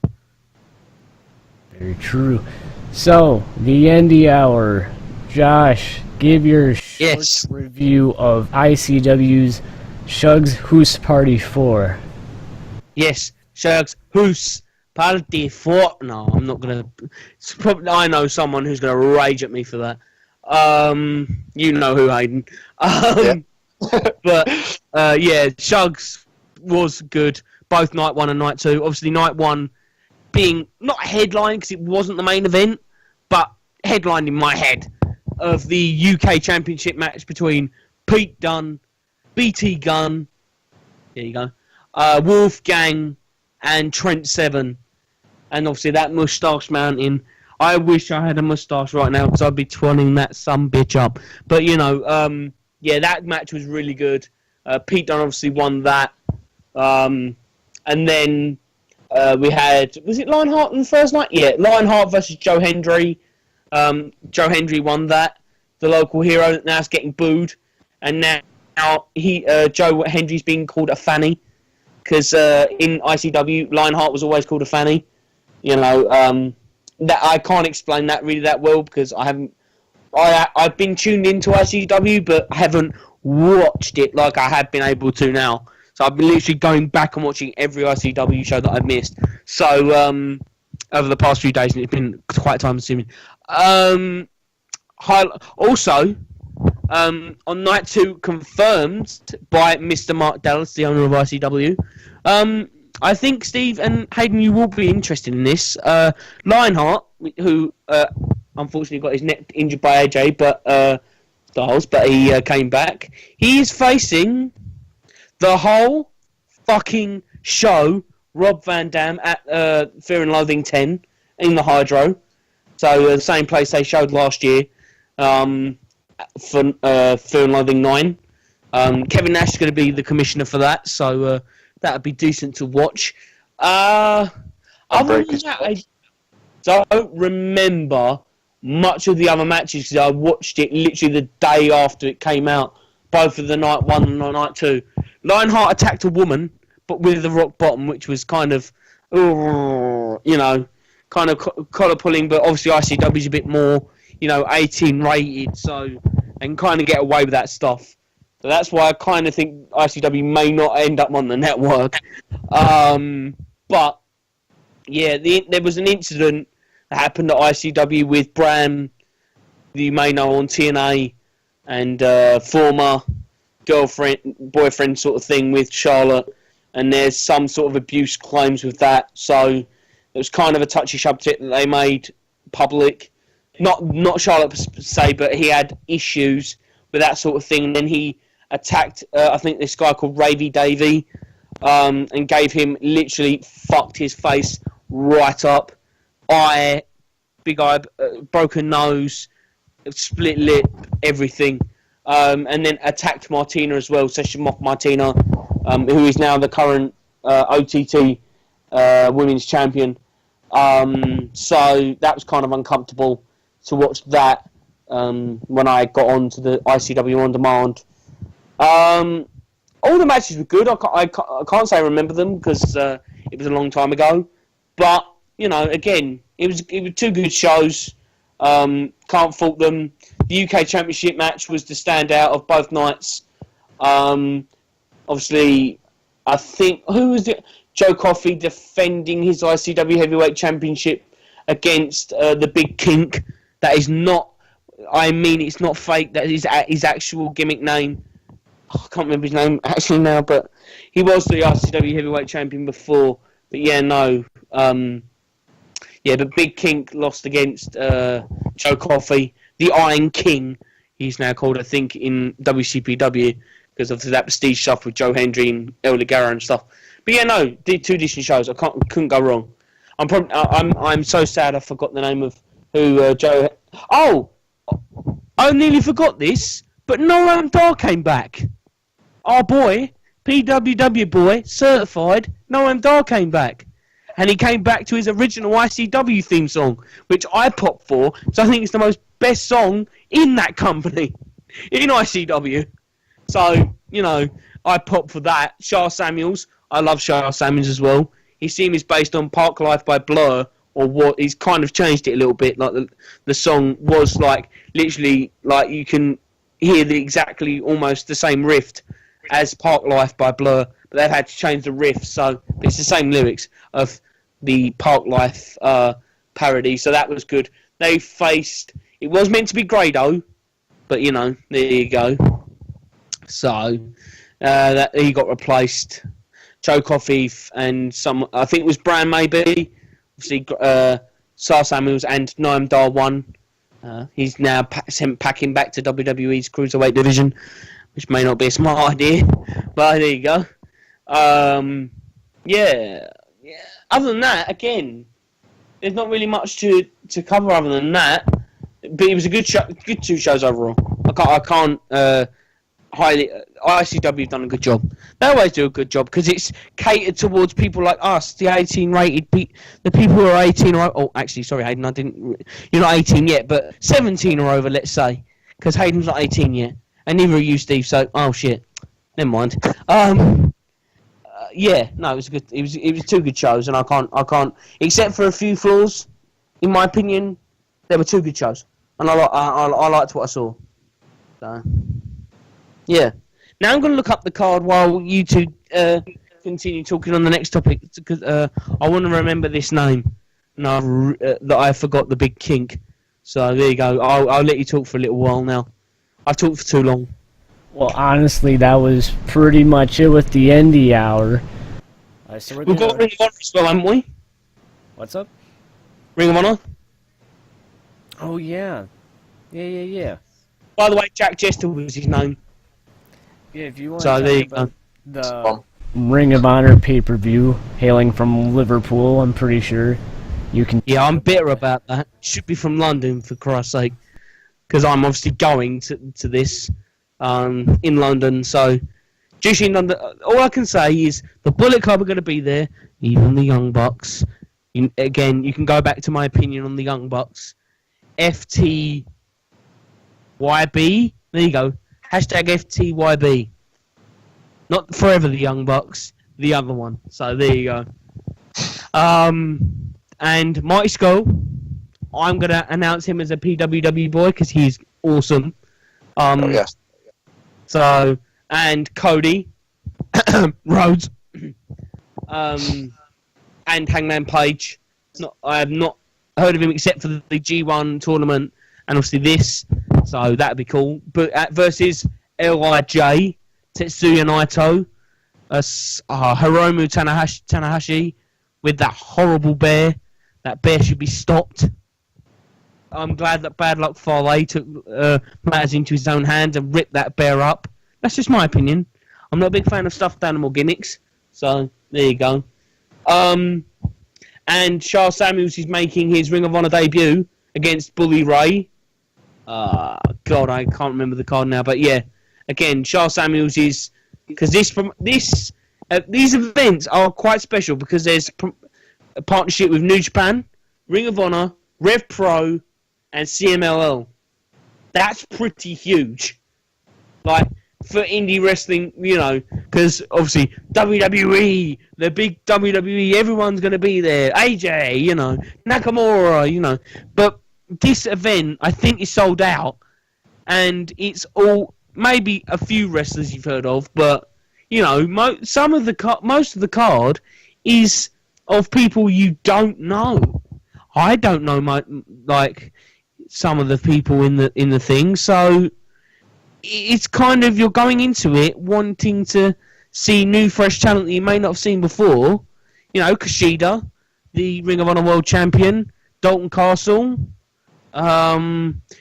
[SPEAKER 2] Very true. So, the Indie Hour. Josh, give your short review of ICW's Shug's Hoose Party 4.
[SPEAKER 3] Yes, Shug's Hoose Party 4. No, I'm not going to... I know someone who's going to rage at me for that. You know who, Haydn. But, Shug's was good. Both night 1 and night 2. Obviously, night 1 being not headline because it wasn't the main event, but headlined in my head of the UK Championship match between Pete Dunne, BT Gunn, there you go, Wolfgang, and Trent Seven. And obviously that moustache mountain. I wish I had a moustache right now because I'd be twirling that sumbitch up. But, you know, that match was really good. Pete Dunne obviously won that. And then we had... Was it Lionheart on the first night? Yeah, Lionheart versus Joe Hendry. Joe Hendry won that. The local hero now is getting booed. And now Joe Hendry's being called a fanny. Because in ICW, Lionheart was always called a fanny. You know, that I can't explain that really that well because I haven't... I've been tuned into ICW, but I haven't watched it like I have been able to now. So I've been literally going back and watching every ICW show that I've missed. So over the past few days, and it's been quite time-consuming. Also, on night 2, confirmed by Mr. Mark Dallas, the owner of ICW. I think Steve and Haydn, you will be interested in this. Lionheart, who unfortunately got his neck injured by AJ, Styles, but he came back. He is facing the whole fucking show, Rob Van Dam at Fear and Loathing 10 in the Hydro. So the same place they showed last year for Fear and Loathing 9. Kevin Nash is going to be the commissioner for that, so that would be decent to watch. Other than that, I don't remember much of the other matches because I watched it literally the day after it came out, both of the night 1 and the night 2. Lionheart attacked a woman, but with the rock bottom, which was kind of, you know, kind of collar pulling, but obviously ICW's a bit more, you know, 18 rated, so and kind of get away with that stuff. So that's why I kind of think ICW may not end up on the network. But yeah, there was an incident that happened at ICW with Bram, that you may know on TNA, and former girlfriend, boyfriend sort of thing with Charlotte. and there's some sort of abuse claims with that. So it was kind of a touchy subject that they made public. Not Charlotte per se, but he had issues with that sort of thing. And then he attacked, I think, this guy called Ravy Davey, and gave him literally fucked his face right up. Big eye, broken nose, split lip, everything. And then attacked Martina as well, Session Moth Martina, who is now the current OTT women's champion. So that was kind of uncomfortable to watch that when I got on to the ICW On Demand. All the matches were good. I can't say I remember them because it was a long time ago. But, you know, again, it was 2 good shows. Can't fault them. The UK Championship match was the standout of both nights. Obviously, I think... Who was it? Joe Coffey defending his ICW Heavyweight Championship against the Big Kink. That is not... I mean, it's not fake. That is his actual gimmick name. I can't remember his name actually now, but he was the ICW Heavyweight Champion before. But yeah, no. But Big Kink lost against Joe Coffey, the Iron King. He's now called, I think, in WCPW because of that prestige stuff with Joe Hendry and El Ligero and stuff. But yeah, no, did 2 decent shows. Couldn't go wrong. I'm so sad I forgot the name of who Joe. Oh, I nearly forgot this. But Noam Dar came back. Our boy, PWW boy, certified. Noam Dar came back. And he came back to his original ICW theme song, which I popped for, because I think it's the best song in that company, in ICW. So, you know, I popped for that. Shah Samuels, I love Shah Samuels as well. His theme is based on Park Life by Blur, or what, he's kind of changed it a little bit. Like, the song was, like, literally, like, you can hear exactly almost the same riff as Park Life by Blur, but they've had to change the riff, so it's the same lyrics of the Park Life parody, so that was good. They faced... It was meant to be Grado, but, you know, there you go. So, that he got replaced. Joe Coffey and some... I think it was Bran, maybe. Obviously, Sar Samuels and Noam Dar won. He's now sent packing back to WWE's Cruiserweight division, which may not be a smart idea, but there you go. Yeah. Other than that, again, there's not really much to cover other than that. But it was a good 2 shows overall. I can't highly... ICW have done a good job. They always do a good job because it's catered towards people like us, the 18 rated, the people who are 18 or... Oh, actually, sorry, Haydn, I didn't... You're not 18 yet, but 17 or over, let's say. Because Haydn's not 18 yet. And neither are you, Steve, so... Oh, shit. Never mind. Yeah, no, it was good. It was 2 good shows, and I can't, except for a few flaws, in my opinion, there were 2 good shows, and I liked what I saw. So, yeah. Now I'm going to look up the card while you 2 continue talking on the next topic, because I want to remember this name, and that I forgot the Big Kink. So there you go. I'll let you talk for a little while now. I've talked for too long.
[SPEAKER 2] Well, honestly, that was pretty much it with the indie hour. So
[SPEAKER 3] We've got Ring of Honor as well, haven't we?
[SPEAKER 2] What's up?
[SPEAKER 3] Ring of Honor?
[SPEAKER 2] Oh, yeah. Yeah.
[SPEAKER 3] By the way, Jack Jester was his name.
[SPEAKER 2] Yeah, if you want
[SPEAKER 3] so
[SPEAKER 2] to
[SPEAKER 3] there you
[SPEAKER 2] talk about the Ring of Honor pay-per-view hailing from Liverpool, I'm pretty sure you can...
[SPEAKER 3] Yeah, I'm bitter about that. Should be from London, for Christ's sake. Because I'm obviously going to this. In London, so just in London, all I can say is the Bullet Club are going to be there, even the Young Bucks. Again, you can go back to my opinion on the Young Bucks. FTYB, there you go. Hashtag FTYB. Not forever the Young Bucks, the other one. So there you go. And Mighty Skull, I'm going to announce him as a PWW boy because he's awesome.
[SPEAKER 4] Yes.
[SPEAKER 3] So, and Cody Rhodes and Hangman Page. I have not heard of him except for the G1 tournament and obviously this, so that'd be cool. But versus LIJ, Tetsuya Naito, Hiromu Tanahashi with that horrible bear. That bear should be stopped. I'm glad that Bad Luck Fale took matters into his own hands and ripped that bear up. That's just my opinion. I'm not a big fan of stuffed animal gimmicks, so there you go. And Charles Samuels is making his Ring of Honor debut against Bully Ray. God, I can't remember the card now, but yeah. Again, Charles Samuels is... Because these events are quite special because there's a partnership with New Japan, Ring of Honor, Rev Pro, and CMLL. That's pretty huge. Like, for indie wrestling, you know, because obviously WWE, the big WWE, everyone's going to be there. AJ, you know, Nakamura, you know. But this event, I think, is sold out, and it's all maybe a few wrestlers you've heard of, but you know, most of the card is of people you don't know. I don't know like some of the people in the thing, so it's kind of you're going into it wanting to see new, fresh talent that you may not have seen before. You know, Kushida, the Ring of Honor World Champion, Dalton Castle,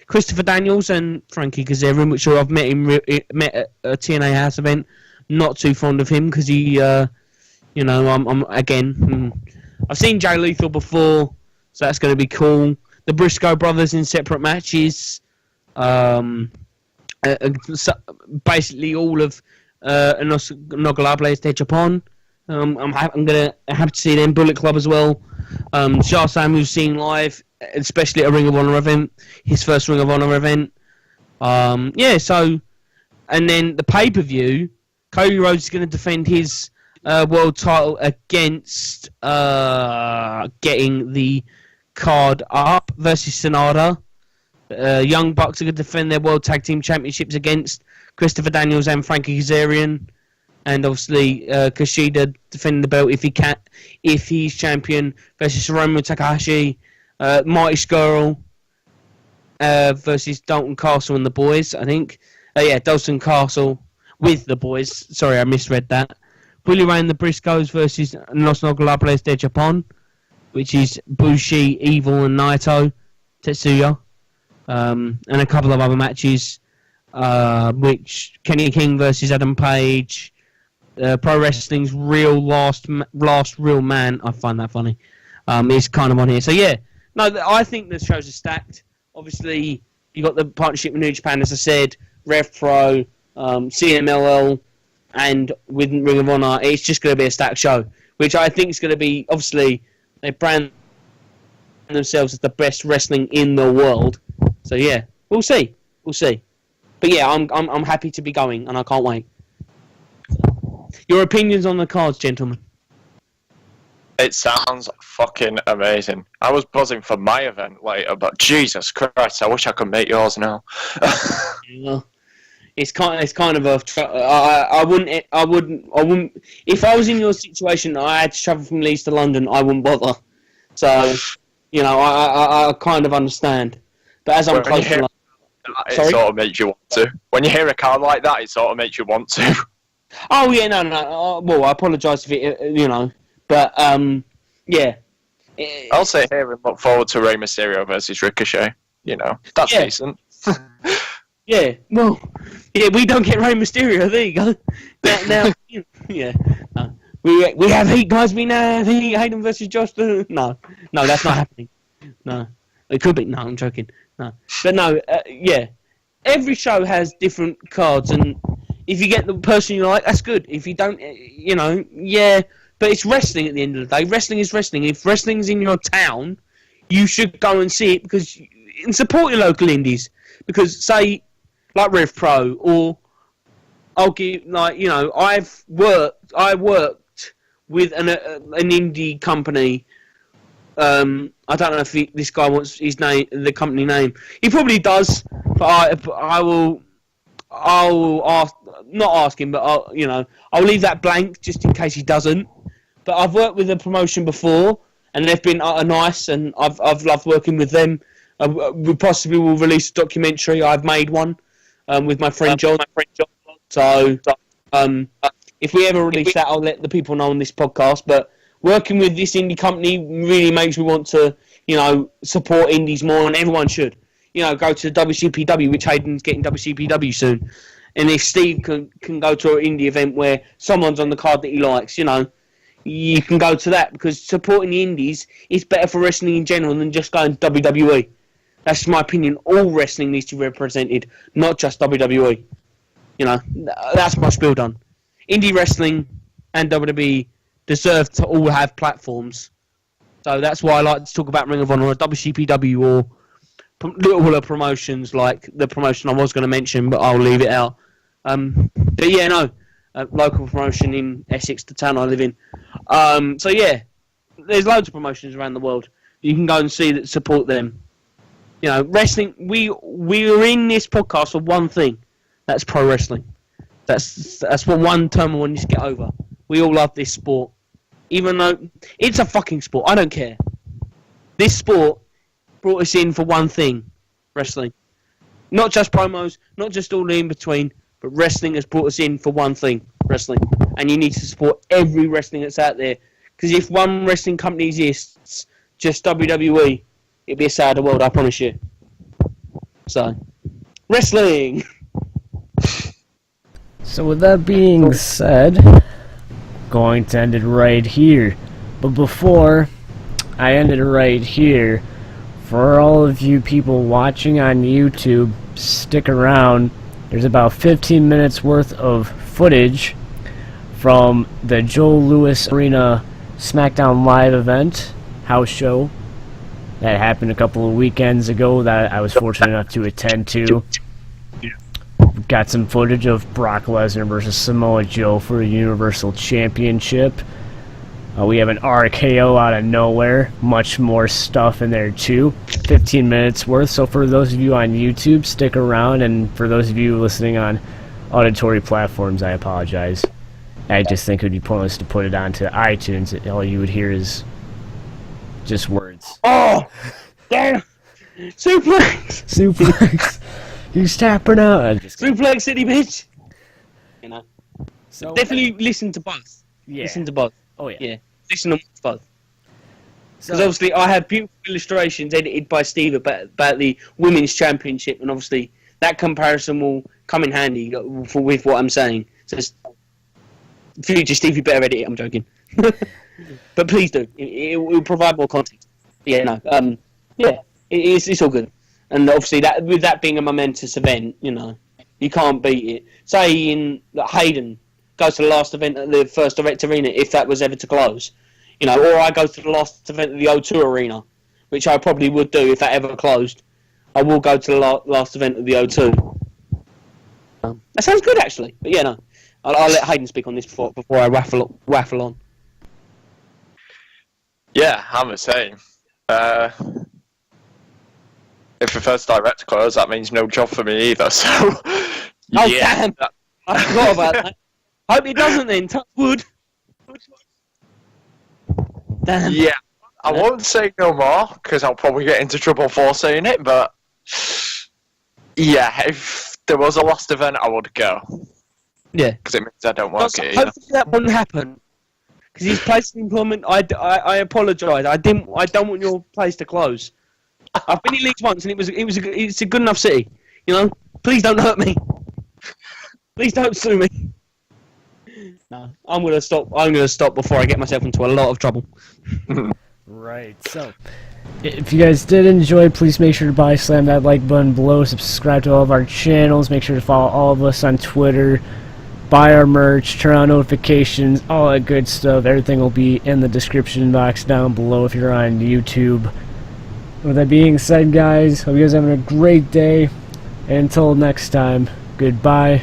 [SPEAKER 3] Christopher Daniels, and Frankie Kazarian, which I've met at a TNA House event. Not too fond of him because he, you know, I've seen Jay Lethal before, so that's going to be cool. The Briscoe brothers in separate matches. Basically all of Nogalables de Japón. I'm happy to see them. Bullet Club as well. Charles Samuels seen live, especially at a Ring of Honor event, his first Ring of Honor event. Yeah, so, and then the pay-per-view, Cody Rhodes is going to defend his world title against getting the card up versus Sonata. Young Bucks are going to defend their World Tag Team Championships against Christopher Daniels and Frankie Kazarian. And obviously, Kushida defending the belt if he's champion versus Hiromu Takahashi. Marty Scurll versus Dalton Castle and the boys, I think. Dalton Castle with the boys. Sorry, I misread that. Bully Ray and the Briscoes versus Los Nogalables de Japón, which is Bushi, Evil, and Naito, Tetsuya. And a couple of other matches, which Kenny King versus Adam Page, Pro Wrestling's real last real man. I find that funny. Is kind of on here. So yeah, no, I think the shows are stacked. Obviously, you got the partnership with New Japan, as I said, Rev Pro, CMLL, and with Ring of Honor. It's just going to be a stacked show, which I think is going to be, obviously, they brand themselves as the best wrestling in the world. So yeah, we'll see. But yeah, I'm happy to be going, and I can't wait. Your opinions on the cards, gentlemen?
[SPEAKER 4] It sounds fucking amazing. I was buzzing for my event later, but Jesus Christ, I wish I could make yours now.
[SPEAKER 3] Yeah. It's kind of a. I wouldn't. If I was in your situation, I had to travel from Leeds to London, I wouldn't bother. So, you know, I kind of understand. But as I'm close to London,
[SPEAKER 4] it sort of makes you want to. When you hear a card like that, it sort of makes you want to.
[SPEAKER 3] Oh yeah, no. Well, I apologise if it, you know, but yeah.
[SPEAKER 4] I'll sit here and look forward to Rey Mysterio versus Ricochet. You know, that's decent.
[SPEAKER 3] Yeah, well, yeah, we don't get Rey Mysterio. There you go. Now yeah. We have Heat Cosby now. Haydn versus Josh. No, that's not happening. No, it could be. No, I'm joking. No, but no, yeah. Every show has different cards, and if you get the person you like, that's good. If you don't, you know, yeah. But it's wrestling at the end of the day. Wrestling is wrestling. If wrestling's in your town, you should go and see it and support your local indies. Because say, like Rev Pro, or I'll give, like, you know, I worked with an indie company. I don't know if this guy wants his name, the company name. He probably does, but I'll not ask him, but I'll leave that blank just in case he doesn't. But I've worked with a promotion before, and they've been nice, and I've loved working with them. We possibly will release a documentary. I've made one with my friend John. So If we ever release that, I'll let the people know on this podcast. But working with this indie company really makes me want to, support indies more, and everyone should. Go to WCPW, which Haydn's getting WCPW soon. And if Steve can go to an indie event where someone's on the card that he likes, you can go to that, because supporting the indies is better for wrestling in general than just going to WWE. That's my opinion. All wrestling needs to be represented, not just WWE. That's my spiel done. Indie wrestling and WWE deserve to all have platforms. So that's why I like to talk about Ring of Honor or WCPW or little promotions like the promotion I was going to mention, but I'll leave it out. But yeah, no. Local promotion in Essex, the town I live in. So yeah, there's loads of promotions around the world. You can go and see that, support them. Wrestling. We're in this podcast for one thing. That's pro wrestling. That's what one term I want you to get over. We all love this sport, even though it's a fucking sport. I don't care. This sport brought us in for one thing: wrestling. Not just promos, not just all the in between. But wrestling has brought us in for one thing, wrestling. And you need to support every wrestling that's out there. Because if one wrestling company exists, just WWE, it'd be a sadder world, I promise you. So, wrestling!
[SPEAKER 2] So with that being said, going to end it right here. But before I end it right here, for all of you people watching on YouTube, stick around. There's about 15 minutes worth of footage from the Joe Louis Arena SmackDown Live event, house show, that happened a couple of weekends ago that I was fortunate enough to attend to. Got some footage of Brock Lesnar versus Samoa Joe for a Universal Championship. We have an RKO out of nowhere. Much more stuff in there too. 15 minutes worth. So for those of you on YouTube, stick around. And for those of you listening on auditory platforms, I apologize. I just think it would be pointless to put it onto iTunes. All you would hear is just words.
[SPEAKER 3] Oh! Damn! Suplex!
[SPEAKER 2] Suplex! He's tapping out.
[SPEAKER 3] Suplex City, bitch!
[SPEAKER 2] So,
[SPEAKER 3] definitely listen to both.
[SPEAKER 2] Yeah.
[SPEAKER 3] Listen to both.
[SPEAKER 2] Oh, yeah.
[SPEAKER 3] Listen to both.
[SPEAKER 2] So,
[SPEAKER 3] Because obviously I have beautiful illustrations edited by Steve about the Women's Championship, and obviously that comparison will come in handy with what I'm saying. So future Steve, you better edit it, I'm joking. But please do. It will provide more context. It's all good. And obviously that with that being a momentous event, you can't beat it. Say in Haydn goes to the last event at the first Direct Arena, if that was ever to close. Or I go to the last event at the O2 Arena, which I probably would do if that ever closed. I will go to the last event at the O2. That sounds good, actually. But yeah, no. I'll let Haydn speak on this before I waffle on.
[SPEAKER 4] Yeah, I'm the same. If the first Direct close, that means no job for me either, so...
[SPEAKER 3] Oh, yeah. Damn! I forgot about that. Hope it doesn't then, touch wood. Damn.
[SPEAKER 4] Yeah, I won't say no more, because I'll probably get into trouble for saying it, but... Yeah, if there was a last event, I would go.
[SPEAKER 3] Yeah.
[SPEAKER 4] Because it means I don't work here.
[SPEAKER 3] Hopefully that won't happen. Because his place of employment, I apologise. I don't want your place to close. I've been in Leeds once, and it's a good enough city. Please don't hurt me. Please don't sue me. No, I'm gonna stop. I'm gonna stop before I get myself into a lot of trouble.
[SPEAKER 2] right. So, if you guys did enjoy, please make sure to slam that like button below. Subscribe to all of our channels. Make sure to follow all of us on Twitter. Buy our merch, turn on notifications, all that good stuff. Everything will be in the description box down below if you're on YouTube. With that being said, guys, hope you guys are having a great day. And until next time, goodbye.